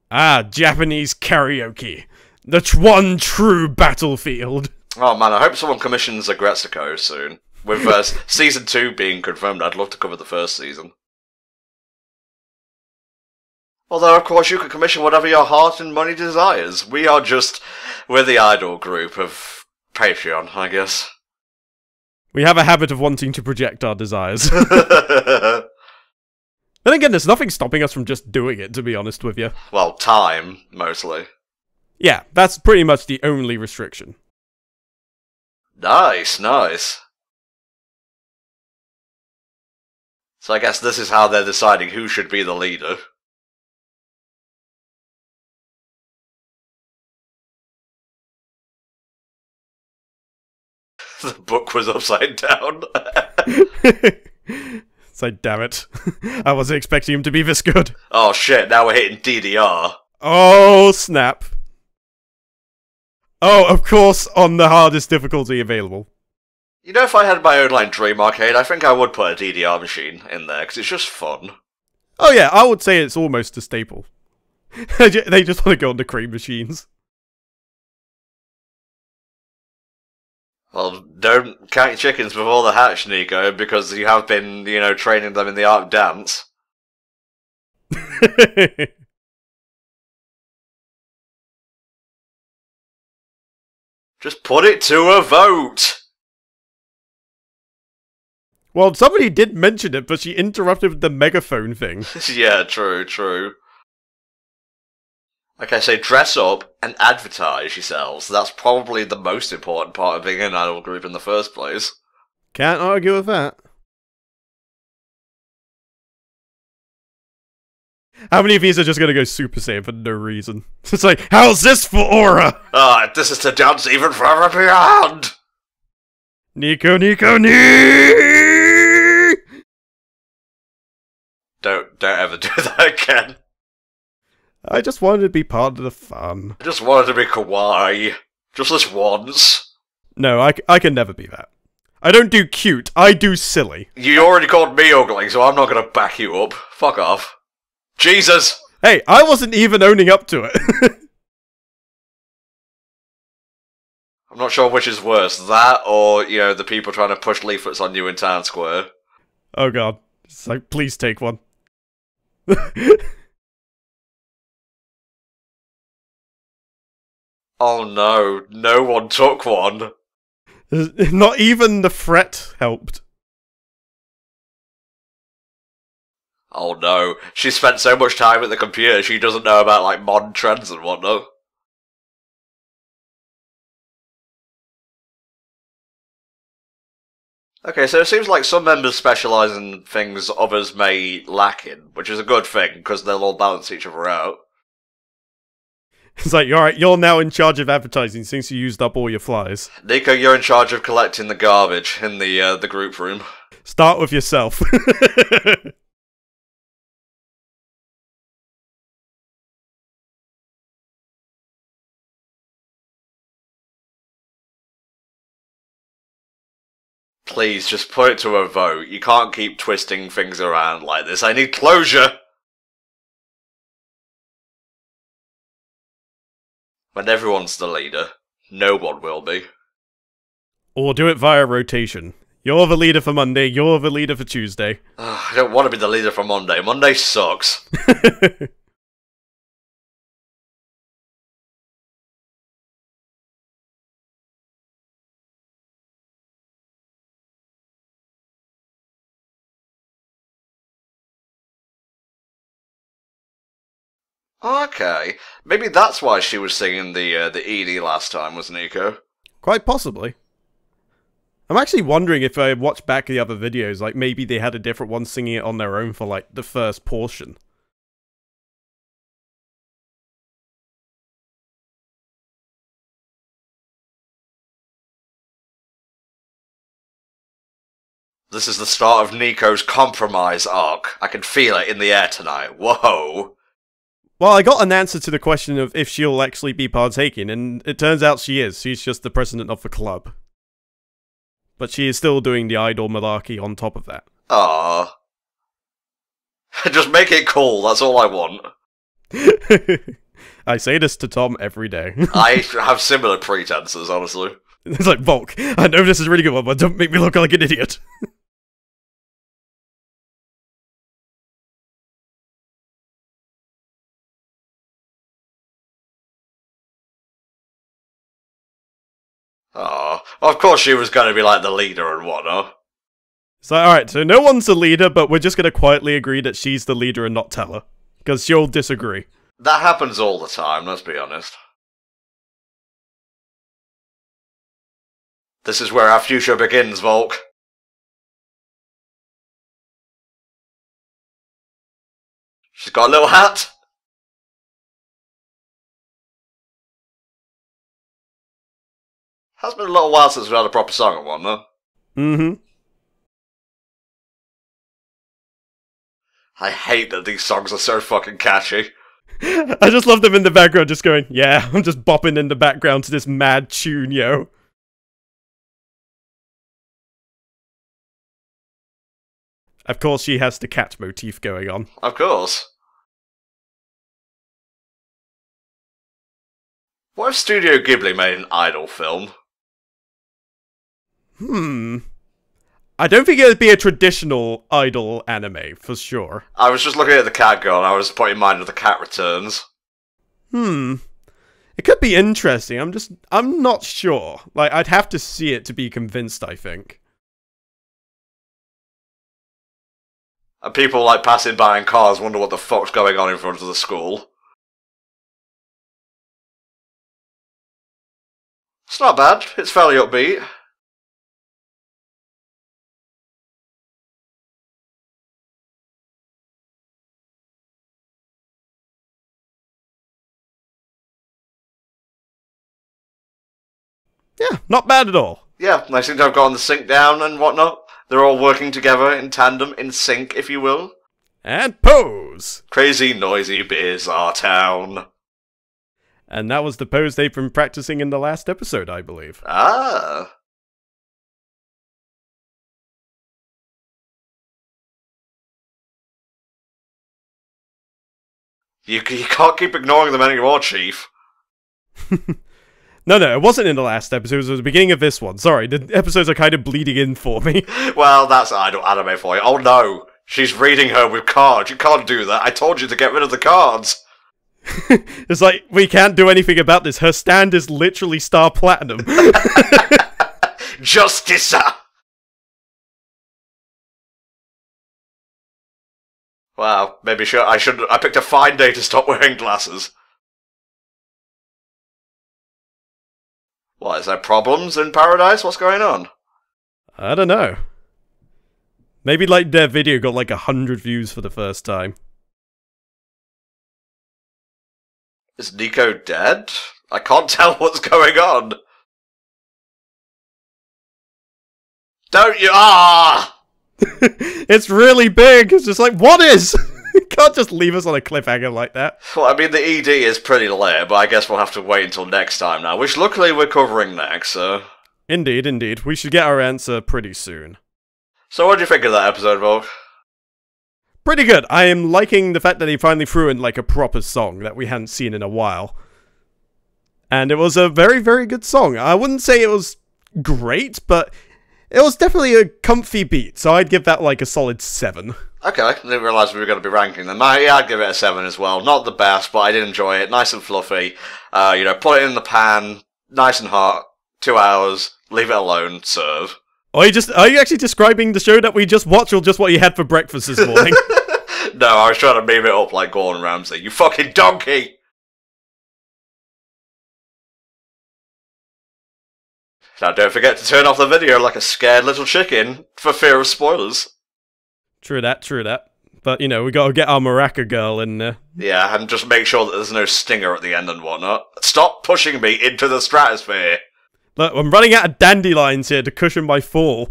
Ah, Japanese karaoke. The one true battlefield. Oh man, I hope someone commissions Agretsuko soon. With season 2 being confirmed, I'd love to cover the first season. Although, of course, you can commission whatever your heart and money desires. We're the idol group of Patreon, I guess. We have a habit of wanting to project our desires. Then again, there's nothing stopping us from just doing it, to be honest with you. Well, time, mostly. Yeah, that's pretty much the only restriction. Nice, nice. So I guess this is how they're deciding who should be the leader. The book was upside down. It's like, damn it. I wasn't expecting him to be this good. Oh shit, now we're hitting DDR. Oh, snap. Oh, of course, on the hardest difficulty available. You know, if I had my own, like, Dream Arcade, I think I would put a DDR machine in there, because it's just fun. Oh yeah, I would say it's almost a staple. They just want to go on the cream machines. Well, don't count your chickens before the hatch, Nico, because you have been, training them in the art of dance. Just put it to a vote! Well, somebody did mention it, but she interrupted with the megaphone thing. Yeah, true, true. Like I say, dress up and advertise yourselves. That's probably the most important part of being an idol group in the first place. Can't argue with that. How many of these are just gonna go Super Saiyan for no reason? It's like, how's this for aura? This is to dance even further beyond! Nico, Nico, nee! Don't ever do that again. I just wanted to be part of the fun. I just wanted to be kawaii. Just this once. No, I can never be that. I don't do cute, I do silly. You already called me ugly, so I'm not gonna back you up. Fuck off. Jesus! Hey, I wasn't even owning up to it. I'm not sure which is worse, that or, the people trying to push leaflets on you in town square. Oh god. It's like, please take one. Oh no, no one took one. Not even the threat helped. Oh no, she spent so much time at the computer she doesn't know about, like, modern trends and whatnot. Okay, so it seems like some members specialise in things others may lack in, which is a good thing, because they'll all balance each other out. It's like, alright, you're now in charge of advertising since you used up all your flies. Nico, you're in charge of collecting the garbage in the group room. Start with yourself. Please, just put it to a vote. You can't keep twisting things around like this. I need closure! When everyone's the leader, no one will be. Or do it via rotation. You're the leader for Monday, you're the leader for Tuesday. I don't want to be the leader for Monday. Monday sucks. Okay, maybe that's why she was singing the Edie last time, was Nico? Quite possibly. I'm actually wondering if I watch back the other videos, like maybe they had a different one singing it on their own for like the first portion. This is the start of Nico's compromise arc. I can feel it in the air tonight. Whoa! Well, I got an answer to the question of if she'll actually be partaking, and it turns out she is. She's just the president of the club. But she is still doing the idol malarkey on top of that. Ah. Just make it cool, that's all I want. I say this to Tom every day. I have similar pretenses, honestly. It's like, Volk, I know this is a really good one, but don't make me look like an idiot. Oh, of course she was going to be like the leader and whatnot. So, alright, so no one's the leader, but we're just going to quietly agree that she's the leader and not tell her. Because she'll disagree. That happens all the time, let's be honest. This is where our future begins, Volk. She's got a little hat. Has been a little while since we had a proper song and whatnot. Mm-hmm. I hate that these songs are so fucking catchy. I just love them in the background just going, yeah, I'm just bopping in the background to this mad tune, yo. Of course she has the cat motif going on. Of course. What if Studio Ghibli made an idol film? I don't think it would be a traditional idol anime, for sure. I was just looking at the cat girl and I was putting in mind of the cat returns. It could be interesting, I'm not sure. Like, I'd have to see it to be convinced, I think. And people, like, passing by in cars wonder what the fuck's going on in front of the school. It's not bad, it's fairly upbeat. Yeah, not bad at all. Yeah, they seem to have gotten the sync down and whatnot. They're all working together in tandem, in sync, if you will. And pose! Crazy, noisy beers our town. And that was the pose they've been practicing in the last episode, I believe. Ah. You can't keep ignoring them anymore, Chief. No, it wasn't in the last episode, it was at the beginning of this one. Sorry, the episodes are kind of bleeding in for me. Well, that's idol anime for you. Oh no, she's reading her with cards. You can't do that. I told you to get rid of the cards. It's like, we can't do anything about this. Her stand is literally Star Platinum. Justice! Wow, maybe I picked a fine day to stop wearing glasses. What, is there problems in paradise? What's going on? I don't know. Maybe, like, their video got, like, 100 views for the first time. Is Nico dead? I can't tell what's going on. Don't you? Ah! It's really big! It's just like, what is? You can't just leave us on a cliffhanger like that. Well, I mean, the ED is pretty late, but I guess we'll have to wait until next time now, which luckily we're covering next, so... Indeed. We should get our answer pretty soon. So what do you think of that episode, Volk? Pretty good. I am liking the fact that they finally threw in, like, a proper song that we hadn't seen in a while. And it was a very, very good song. I wouldn't say it was great, but it was definitely a comfy beat, so I'd give that, like, a solid 7. Okay, I didn't realise we were going to be ranking them. Yeah, I'd give it a 7 as well. Not the best, but I did enjoy it. Nice and fluffy. You know, put it in the pan, nice and hot, 2 hours, leave it alone, serve. Are you actually describing the show that we just watched, or just what you had for breakfast this morning? No, I was trying to meme it up like Gordon Ramsay. You fucking donkey! Now don't forget to turn off the video like a scared little chicken, for fear of spoilers. True that. But, you know, we gotta get our Maraca girl in there. Yeah, and just make sure that there's no stinger at the end and whatnot. Stop pushing me into the stratosphere! Look, I'm running out of dandelions here to cushion my fall.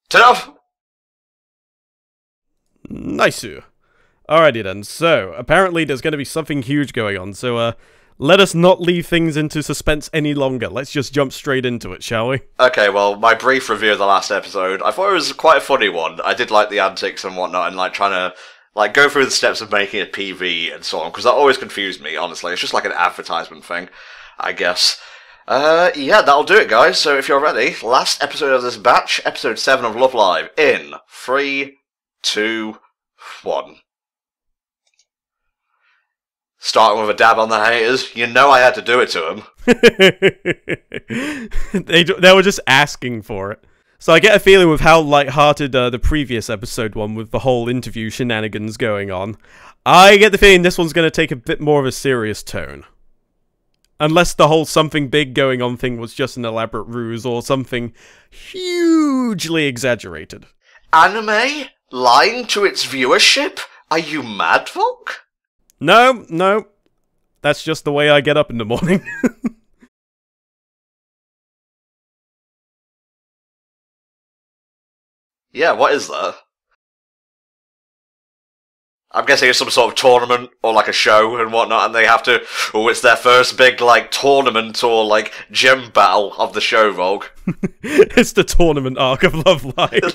Turn off! Nice. Alrighty then, so, apparently there's gonna be something huge going on, so, let us not leave things into suspense any longer. Let's just jump straight into it, shall we? Okay, well, my brief review of the last episode, I thought it was quite a funny one. I did like the antics and whatnot, and like trying to Like, go through the steps of making a PV and so on, because that always confused me, honestly. It's just like an advertisement thing, I guess. Yeah, that'll do it, guys. So if you're ready, last episode of this batch, episode 7 of Love Live, in 3, 2, 1. Starting with a dab on the haters. You know I had to do it to them. They were just asking for it. So I get a feeling with how light-hearted the previous episode one with the whole interview shenanigans going on, I get the feeling this one's going to take a bit more of a serious tone. Unless the whole something big going on thing was just an elaborate ruse or something hugely exaggerated. Anime? Lying to its viewership? Are you mad, Volk? No. That's just the way I get up in the morning. Yeah, what is that? I'm guessing it's some sort of tournament or like a show and whatnot, and they have to. Oh, it's their first big like tournament or like gym battle of the show, Volk. It's the tournament arc of Love Live.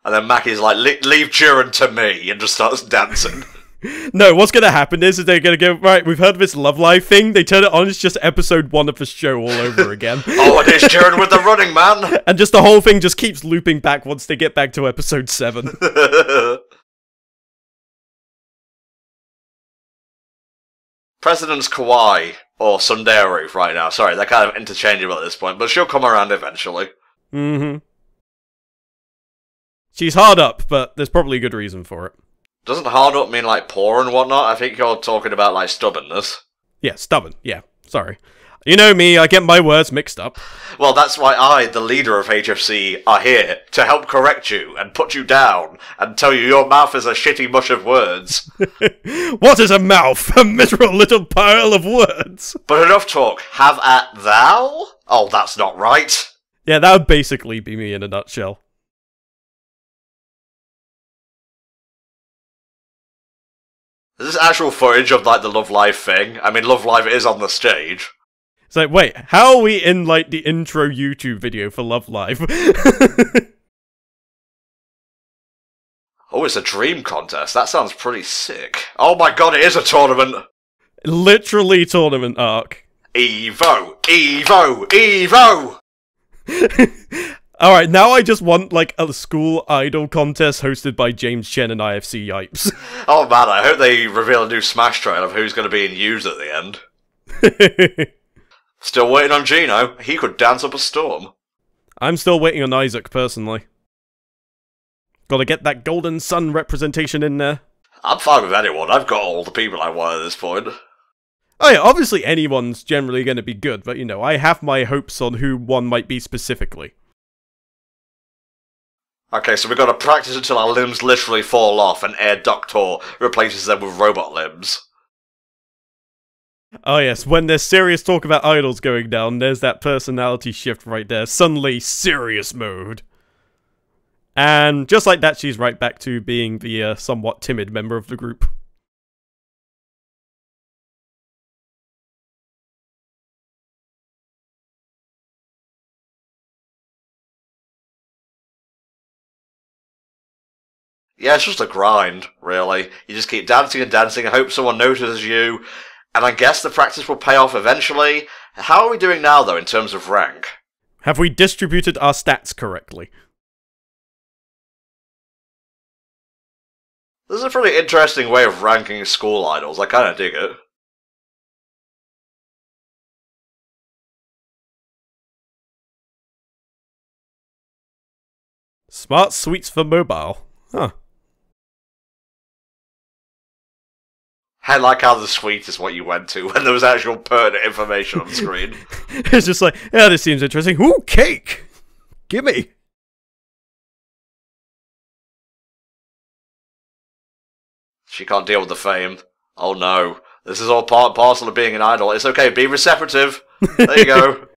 And then Mackie's like, leave Duran to me, and just starts dancing. No, what's going to happen is they're going to go, right, we've heard of this Love Live thing, they turn it on, it's just episode 1 of the show all over again. Oh, and it's Duran with the running man! And just the whole thing just keeps looping back once they get back to episode 7. President's Kawaii, or Sundari right now. Sorry, they're kind of interchangeable at this point, but she'll come around eventually. Mm-hmm. She's hard up, but there's probably a good reason for it. Doesn't hard up mean like poor and whatnot? I think you're talking about like stubbornness. Yeah, stubborn. Yeah, sorry. You know me, I get my words mixed up. Well, that's why I, the leader of HFC, are here to help correct you and put you down and tell you your mouth is a shitty mush of words. What is a mouth? A miserable little pile of words. But enough talk. Have at thou? Oh, that's not right. Yeah, that would basically be me in a nutshell. Is this actual footage of like the Love Live thing? I mean, Love Live is on the stage. It's like, wait, how are we in like the intro YouTube video for Love Live? Oh, it's a dream contest. That sounds pretty sick. Oh my god, it is a tournament. Literally tournament arc. Evo! Evo! Evo! Alright, now I just want, like, a school idol contest hosted by James Chen and IFC Yipes. Oh man, I hope they reveal a new Smash trail of who's going to be in used at the end. Still waiting on Gino. He could dance up a storm. I'm still waiting on Isaac, personally. Gotta get that Golden Sun representation in there. I'm fine with anyone. I've got all the people I want at this point. Oh yeah, obviously anyone's generally going to be good, but you know, I have my hopes on who one might be specifically. Okay, so we've got to practice until our limbs literally fall off and Air Doctor replaces them with robot limbs. Oh yes, when there's serious talk about idols going down, there's that personality shift right there. Suddenly, serious mode. And just like that, she's right back to being the somewhat timid member of the group. Yeah, it's just a grind, really. You just keep dancing and dancing and hope someone notices you, and I guess the practice will pay off eventually. How are we doing now, though, in terms of rank? Have we distributed our stats correctly? This is a pretty interesting way of ranking school idols. I kind of dig it. Smart sweets for mobile. Huh. I like how the sweet is what you went to when there was actual pertinent information on the screen. It's just like, yeah, this seems interesting. Ooh, cake! Gimme! She can't deal with the fame. Oh no. This is all part and parcel of being an idol. It's okay, be receptive. There you go.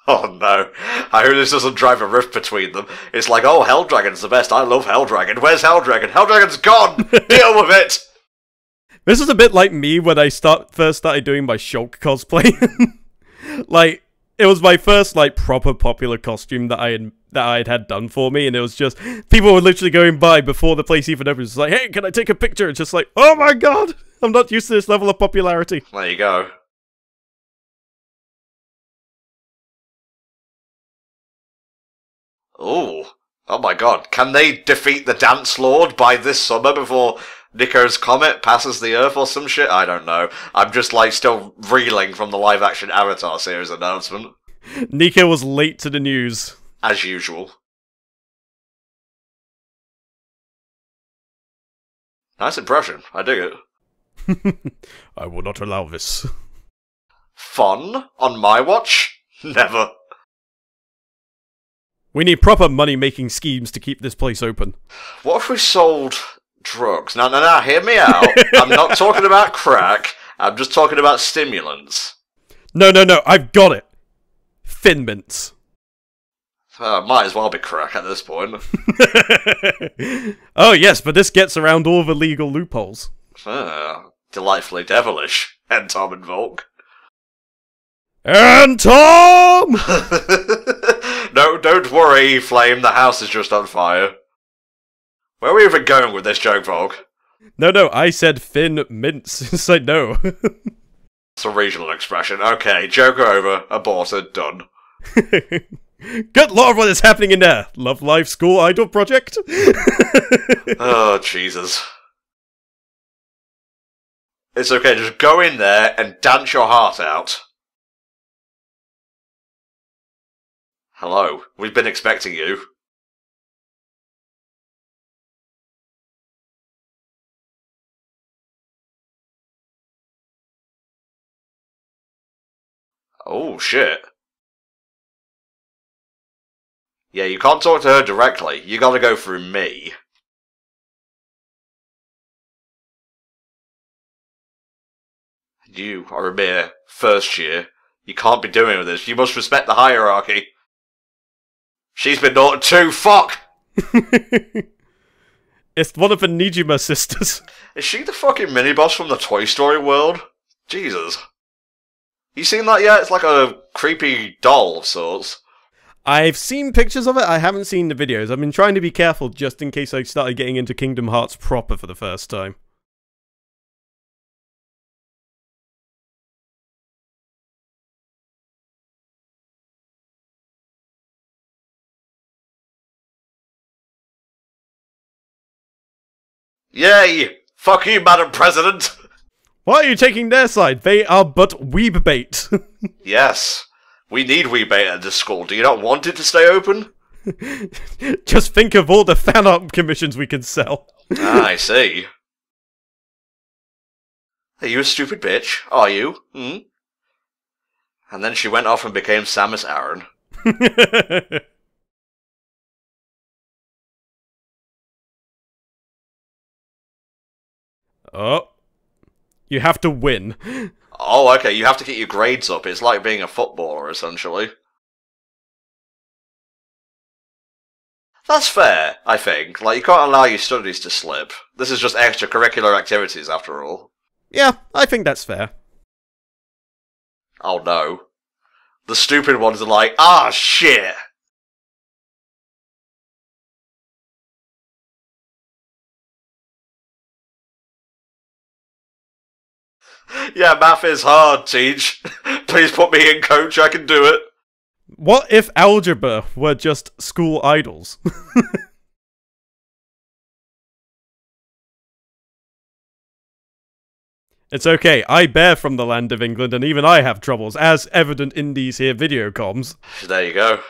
Oh no. I hope this doesn't drive a rift between them. It's like, oh, Helldragon's the best. I love Helldragon. Where's Helldragon? Helldragon's gone! Deal with it! This is a bit like me when I first started doing my Shulk cosplay. Like, It was my first like proper popular costume that I'd had done for me, and it was just people were literally going by before the place even opened. It's like, hey, can I take a picture? It's just like, oh my god, I'm not used to this level of popularity. There you go. Ooh. Oh my god. Can they defeat the Dance Lord by this summer before Nico's comet passes the Earth or some shit? I don't know. I'm just like still reeling from the live action Avatar series announcement. Nico was late to the news. As usual. Nice impression. I dig it. I will not allow this. Fun? On my watch? Never. We need proper money-making schemes to keep this place open. What if we sold drugs? No, hear me out. I'm not talking about crack. I'm just talking about stimulants. No, I've got it. Thin mints. Might as well be crack at this point. Oh yes, but this gets around all the legal loopholes. Delightfully devilish. And Tom and Volk. And Tom! No, don't worry, Flame. The house is just on fire. Where are we even going with this joke, Volk? No, I said thin mints. It's like, no. It's a regional expression. Okay, joke over. Aborted. Done. Good lord, what is happening in there? Love Life School Idol Project? Oh, Jesus. It's okay, just go in there and dance your heart out. Hello, we've been expecting you. Oh, shit. Yeah, you can't talk to her directly. You gotta go through me. You are a mere first year. You can't be doing this. You must respect the hierarchy. She's been naughty too. Fuck! It's one of the Nijima sisters. Is she the fucking mini-boss from the Toy Story world? Jesus. You seen that yet? It's like a creepy doll of sorts. I've seen pictures of it, I haven't seen the videos. I've been trying to be careful just in case I started getting into Kingdom Hearts proper for the first time. Yay! Fuck you, Madam President! Why are you taking their side? They are but weeb bait. Yes. We need Weebait at this school. Do you not want it to stay open? Just think of all the fan art commissions we can sell. Ah, I see. Are you a stupid bitch? Are you? Hmm? And then she went off and became Samus Aran. Oh. You have to win. Oh, okay, you have to get your grades up. It's like being a footballer, essentially. That's fair, I think. Like, you can't allow your studies to slip. This is just extracurricular activities, after all. Yeah, I think that's fair. Oh no. The stupid ones are like, ah, shit! Yeah, math is hard, Teach. Please put me in, coach, I can do it. What if algebra were just school idols? It's okay, I bear from the land of England and even I have troubles, as evident in these here video comms. There you go.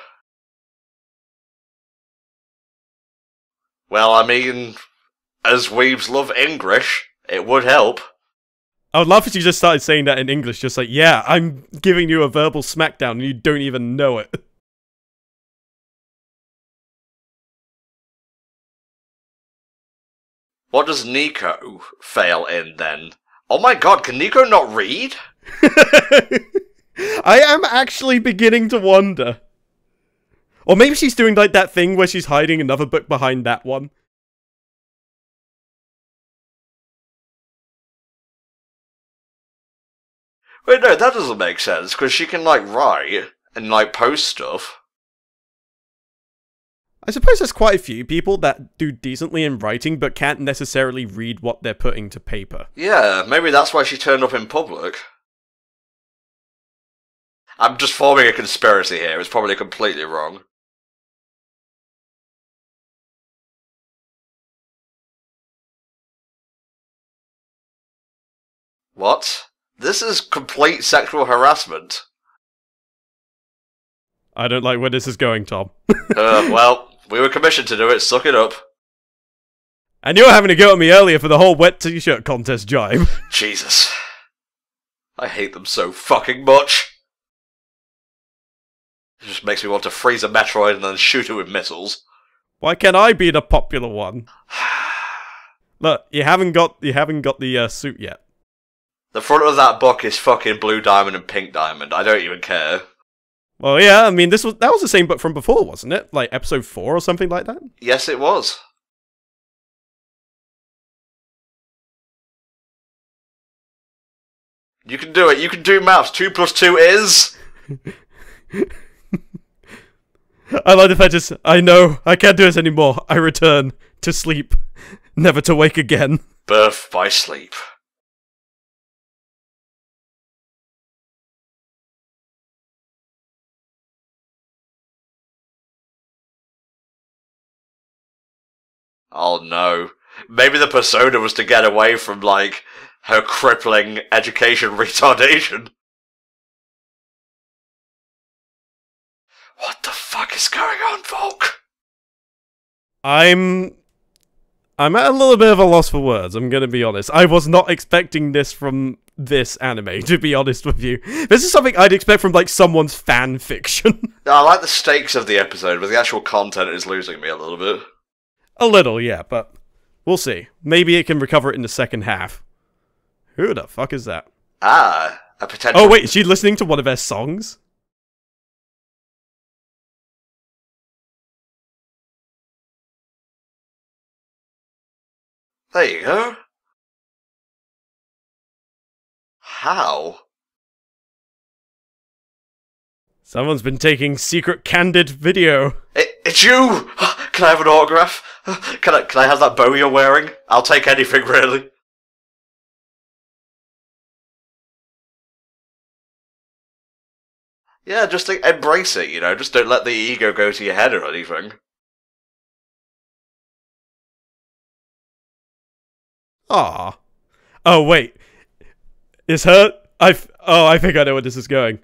Well, I mean, as weebs love English, it would help. I would love if you just started saying that in English, just like, yeah, I'm giving you a verbal smackdown and you don't even know it. What does Nico fail in, then? Oh my god, can Nico not read? I am actually beginning to wonder. Or maybe she's doing like that thing where she's hiding another book behind that one. Wait, no, that doesn't make sense, because she can, like, write, and, like, post stuff. I suppose there's quite a few people that do decently in writing, but can't necessarily read what they're putting to paper. Yeah, maybe that's why she turned up in public. I'm just forming a conspiracy here, it's probably completely wrong. What? This is complete sexual harassment. I don't like where this is going, Tom. Well, we were commissioned to do it, suck it up. And you were having to go at me earlier for the whole wet t-shirt contest jibe. Jesus. I hate them so fucking much. It just makes me want to freeze a Metroid and then shoot it with missiles. Why can't I be the popular one? Look, you haven't got the suit yet. The front of that book is fucking Blue Diamond and Pink Diamond. I don't even care. Well, yeah, I mean, that was the same book from before, wasn't it? Like, episode 4 or something like that? Yes, it was. You can do it. You can do maths. 2 plus 2 is... I like the fact I know, I can't do this anymore. I return to sleep, never to wake again. Birth by sleep. Oh no. Maybe the persona was to get away from, like, her crippling education retardation. What the fuck is going on, Volk? I'm at a little bit of a loss for words, I'm gonna be honest. I was not expecting this from this anime, to be honest with you. This is something I'd expect from, like, someone's fan fiction. I like the stakes of the episode, but the actual content is losing me a little bit. A little, yeah, but we'll see. Maybe it can recover it in the second half. Who the fuck is that? Ah, a potential... Oh wait, is she listening to one of their songs? There you go. How? Someone's been taking secret candid video. It's you! Can I have an autograph? Can I have that bow you're wearing? I'll take anything, really. Yeah, just embrace it, you know, just don't let the ego go to your head or anything. Ah. Oh wait. Is her... I think I know where this is going.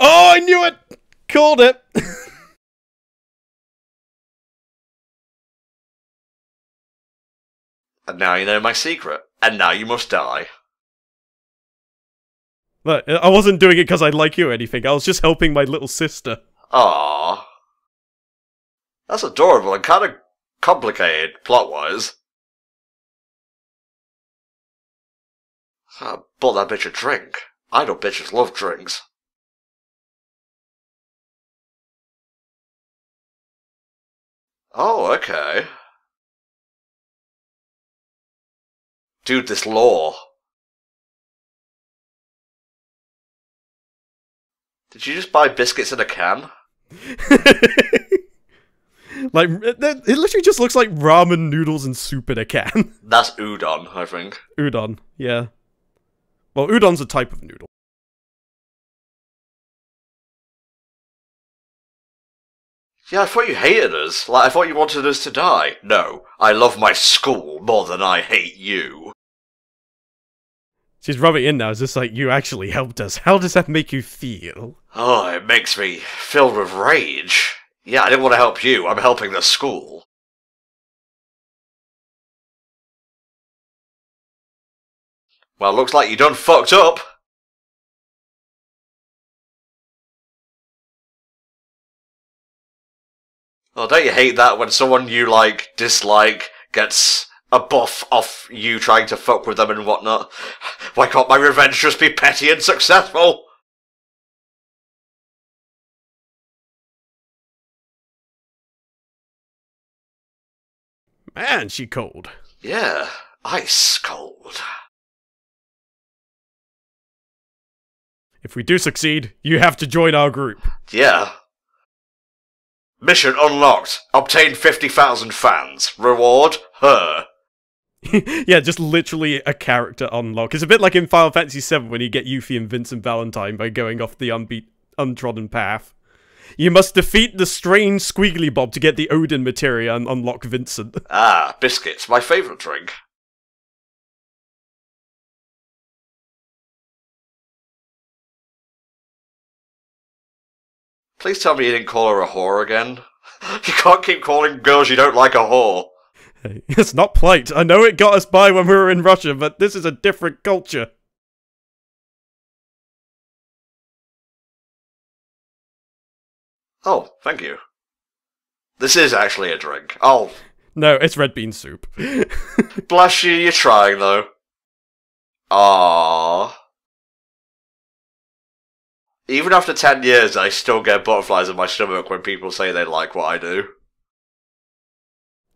Oh, I knew it! Called it! And now you know my secret. And now you must die. Look, I wasn't doing it because I like you or anything. I was just helping my little sister. Aww. That's adorable and kind of complicated, plot-wise. I bought that bitch a drink. Idle bitches love drinks. Oh, okay. Dude, this lore. Did you just buy biscuits in a can? Like, it literally just looks like ramen noodles and soup in a can. That's udon, I think. Udon, yeah. Well, udon's a type of noodle. Yeah, I thought you hated us. Like, I thought you wanted us to die. No, I love my school more than I hate you. She's rubbing in now. It's just like, you actually helped us. How does that make you feel? Oh, it makes me filled with rage. Yeah, I didn't want to help you. I'm helping the school. Well, looks like you done fucked up. Well, don't you hate that when someone you, like, dislike gets a buff off you trying to fuck with them and whatnot? Why can't my revenge just be petty and successful? Man, she cold. Yeah, ice cold. If we do succeed, you have to join our group. Yeah. Mission unlocked. Obtain 50,000 fans. Reward, her. Yeah, just literally a character unlock. It's a bit like in Final Fantasy VII when you get Yuffie and Vincent Valentine by going off the untrodden path. You must defeat the strange Squiggly Bob to get the Odin materia and unlock Vincent. Ah, biscuits, my favourite drink. Please tell me you didn't call her a whore again. You can't keep calling girls you don't like a whore. Hey, it's not polite. I know it got us by when we were in Russia, but this is a different culture. Oh, thank you. This is actually a drink. Oh. No, it's red bean soup. Bless you, you're trying though. Aww. Even after 10 years, I still get butterflies in my stomach when people say they like what I do.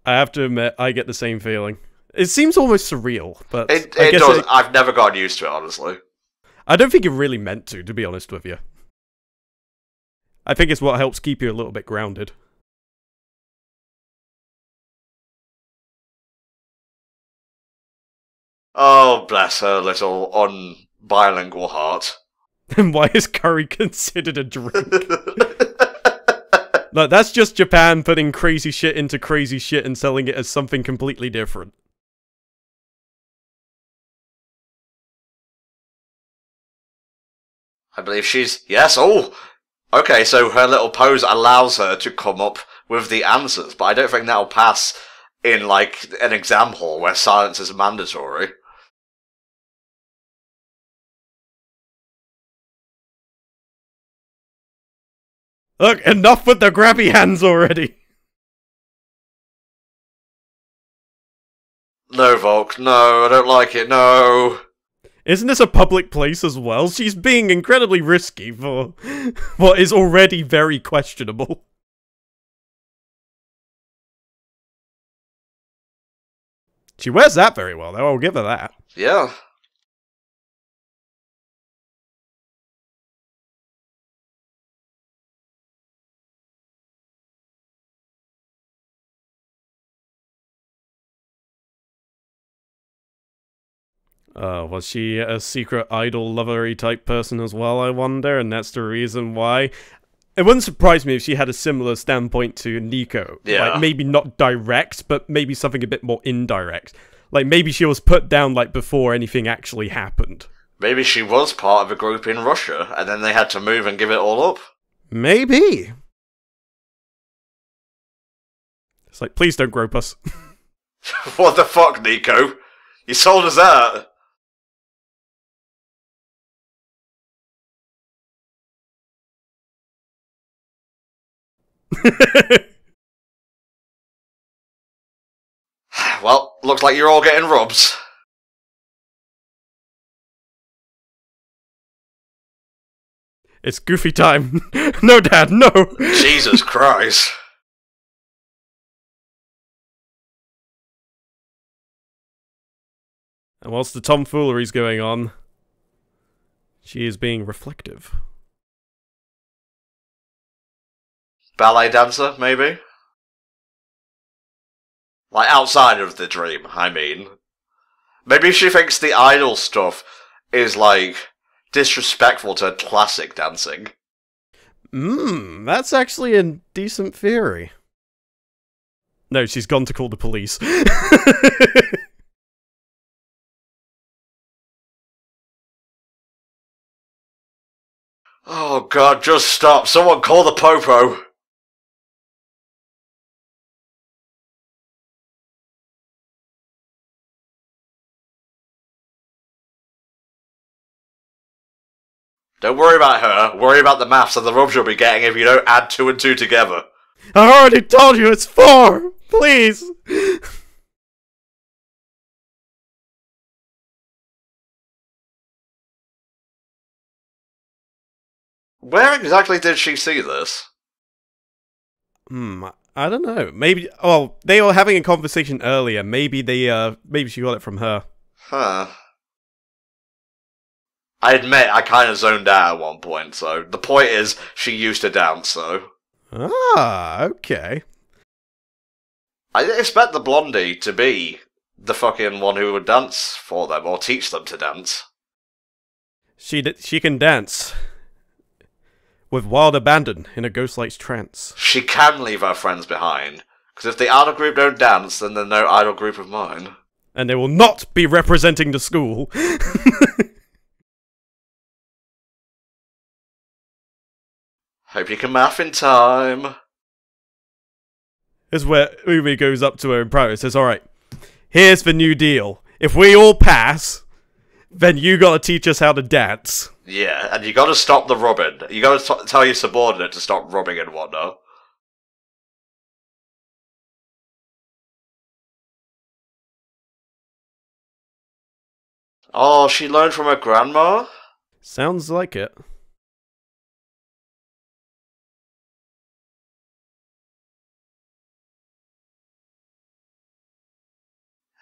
I have to admit, I get the same feeling. It seems almost surreal, but It does. I've never gotten used to it, honestly. I don't think you're really meant to be honest with you. I think it's what helps keep you a little bit grounded. Oh, bless her little unbilingual heart. And why is curry considered a drink? No, that's just Japan putting crazy shit into crazy shit and selling it as something completely different. I believe she's... Yes, oh! Okay, so her little pose allows her to come up with the answers, but I don't think that'll pass in, like, an exam hall where silence is mandatory. Look, enough with the grabby hands already! No, Volk, no, I don't like it, no! Isn't this a public place as well? She's being incredibly risky for what is already very questionable. She wears that very well, though, I'll give her that. Yeah. Was she a secret idol lovery type person as well, I wonder? And that's the reason why. It wouldn't surprise me if she had a similar standpoint to Nico. Yeah. Like, maybe not direct, but maybe something a bit more indirect. Like, maybe she was put down, like, before anything actually happened. Maybe she was part of a group in Russia, and then they had to move and give it all up. Maybe. It's like, please don't grope us. What the fuck, Nico? You sold us out! Well, looks like you're all getting rubs. It's goofy time. No, Dad, no! Jesus Christ. And whilst the tomfoolery's going on, she is being reflective. Ballet dancer, maybe? Like, outside of the dream, I mean. Maybe she thinks the idol stuff is, like, disrespectful to classic dancing. That's actually a decent theory. No, she's gone to call the police. Oh god, just stop. Someone call the popo. Don't worry about her. Worry about the maths and the rubs you'll be getting if you don't add 2 and 2 together. I already told you it's 4! Please! Where exactly did she see this? I don't know. Maybe, well, they were having a conversation earlier. Maybe maybe she got it from her. Huh. I admit, I kind of zoned out at one point, so the point is, she used to dance, so. Ah, okay. I didn't expect the blondie to be the fucking one who would dance for them, or teach them to dance. She can dance. With wild abandon in a ghostlight's trance. She can leave her friends behind, because if the idol group don't dance, then they're no idol group of mine. And they will not be representing the school. Hope you can math in time. This is where Umi goes up to her in private and says, alright, here's the new deal. If we all pass, then you gotta teach us how to dance. Yeah, and you gotta stop the rubbing. You gotta tell your subordinate to stop rubbing and whatnot. Oh, she learned from her grandma? Sounds like it.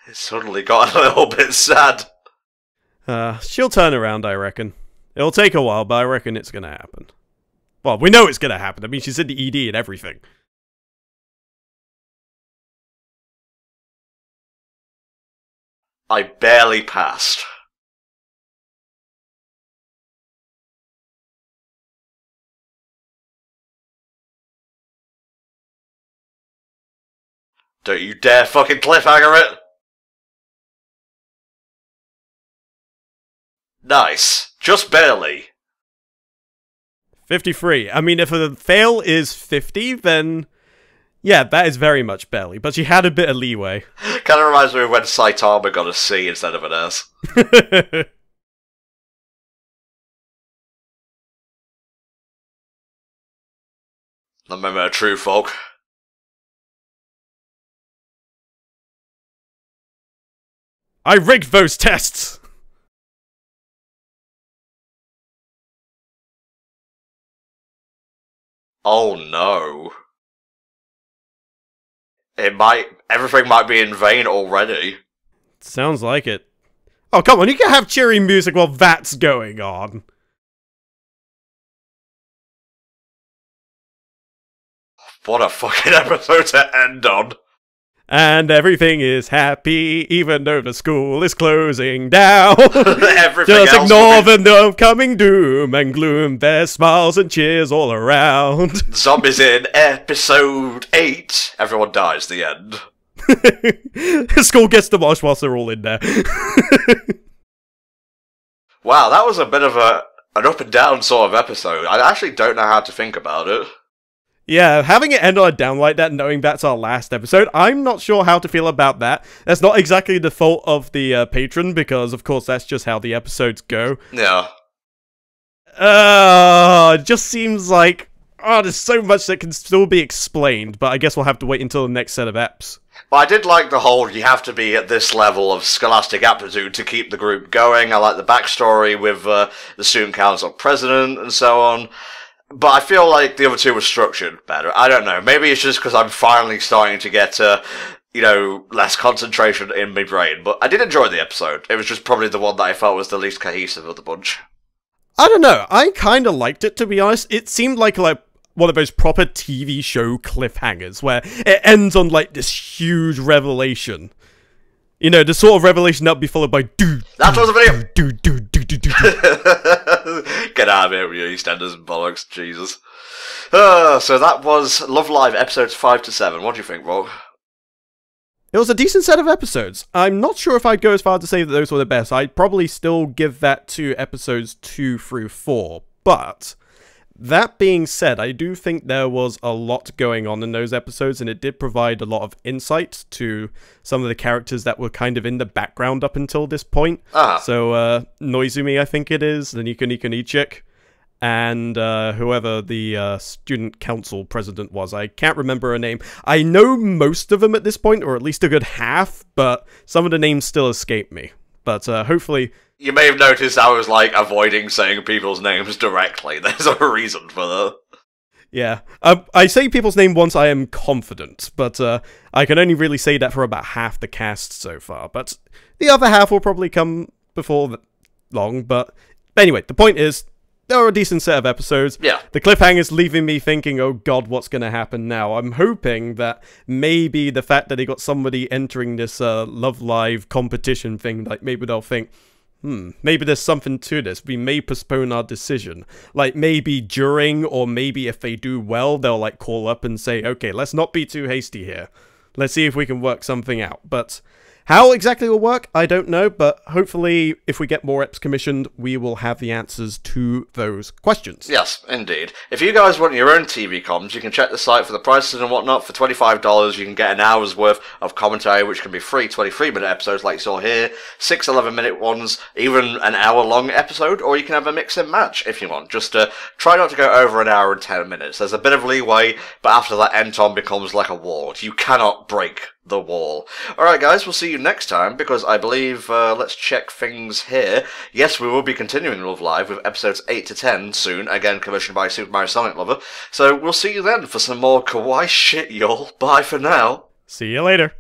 It suddenly got a little bit sad. She'll turn around, I reckon. It'll take a while, but I reckon it's gonna happen. Well, we know it's gonna happen. I mean, she's in the ED and everything. I barely passed. Don't you dare fucking cliffhanger it! Nice. Just barely. 53. I mean, if a fail is 50, then... yeah, that is very much barely, but she had a bit of leeway. Kinda reminds me of when Saitama got a C instead of an S. Remember, true folk. I rigged those tests! Oh no. Everything might be in vain already. Sounds like it. Oh, come on, you can have cheery music while that's going on. What a fucking episode to end on. And everything is happy, even though the school is closing down. Just ignore the coming doom and gloom. There's smiles and cheers all around. Zombies in episode 8. Everyone dies, the end. The school gets demolished whilst they're all in there. Wow, that was a bit of an up and down sort of episode. I actually don't know how to think about it. Yeah, having it end on a down like that, knowing that's our last episode, I'm not sure how to feel about that. That's not exactly the fault of the patron, because of course that's just how the episodes go. Yeah. It just seems like, there's so much that can still be explained, but I guess we'll have to wait until the next set of eps. But I did like the whole, you have to be at this level of scholastic aptitude to keep the group going. I like the backstory with the student council president and so on. But I feel like the other two were structured better. I don't know. Maybe it's just because I'm finally starting to get, less concentration in my brain. But I did enjoy the episode. It was just probably the one that I felt was the least cohesive of the bunch. I don't know. I kind of liked it, to be honest. It seemed like one of those proper TV show cliffhangers where it ends on, this huge revelation. You know, the sort of revelation that would be followed by That was the video! do. Get out of here with your EastEnders and bollocks, Jesus. So that was Love Live episodes 5 to 7. What do you think, Rob? It was a decent set of episodes. I'm not sure if I'd go as far to say that those were the best. I'd probably still give that to episodes 2 through 4. But that being said, I do think there was a lot going on in those episodes, and it did provide a lot of insight to some of the characters that were kind of in the background up until this point. So, Noizumi, I think it is, the Nico Nichik, and whoever the student council president was. I can't remember her name. I know most of them at this point, or at least a good half, but some of the names still escape me. But hopefully... You may have noticed I was, avoiding saying people's names directly. There's a reason for that. Yeah. I say people's name once I am confident, but I can only really say that for about half the cast so far. But the other half will probably come before long, but But anyway, the point is, there are a decent set of episodes. Yeah. The cliffhanger's leaving me thinking, oh god, what's going to happen now? I'm hoping that maybe the fact that they got somebody entering this Love Live competition thing, like maybe they'll think, maybe there's something to this. We may postpone our decision. Like maybe during, or maybe if they do well, they'll like call up and say, okay, let's not be too hasty here. Let's see if we can work something out. But how exactly it will work, I don't know, but hopefully if we get more eps commissioned, we will have the answers to those questions. Yes, indeed. If you guys want your own TV comms, you can check the site for the prices and whatnot. For $25, you can get an hour's worth of commentary, which can be free 23-minute episodes like you saw here, 6 11-minute ones, even an hour-long episode, or you can have a mix and match if you want. Just try not to go over an hour and 10 minutes. There's a bit of leeway, but after that, Enton becomes like a wall. You cannot break the wall. Alright guys, we'll see you next time, because I believe, let's check things here. Yes, we will be continuing Love Live with episodes 8 to 10 soon, again commissioned by Super Mario Sonic Lover. So we'll see you then for some more kawaii shit, y'all. Bye for now. See you later.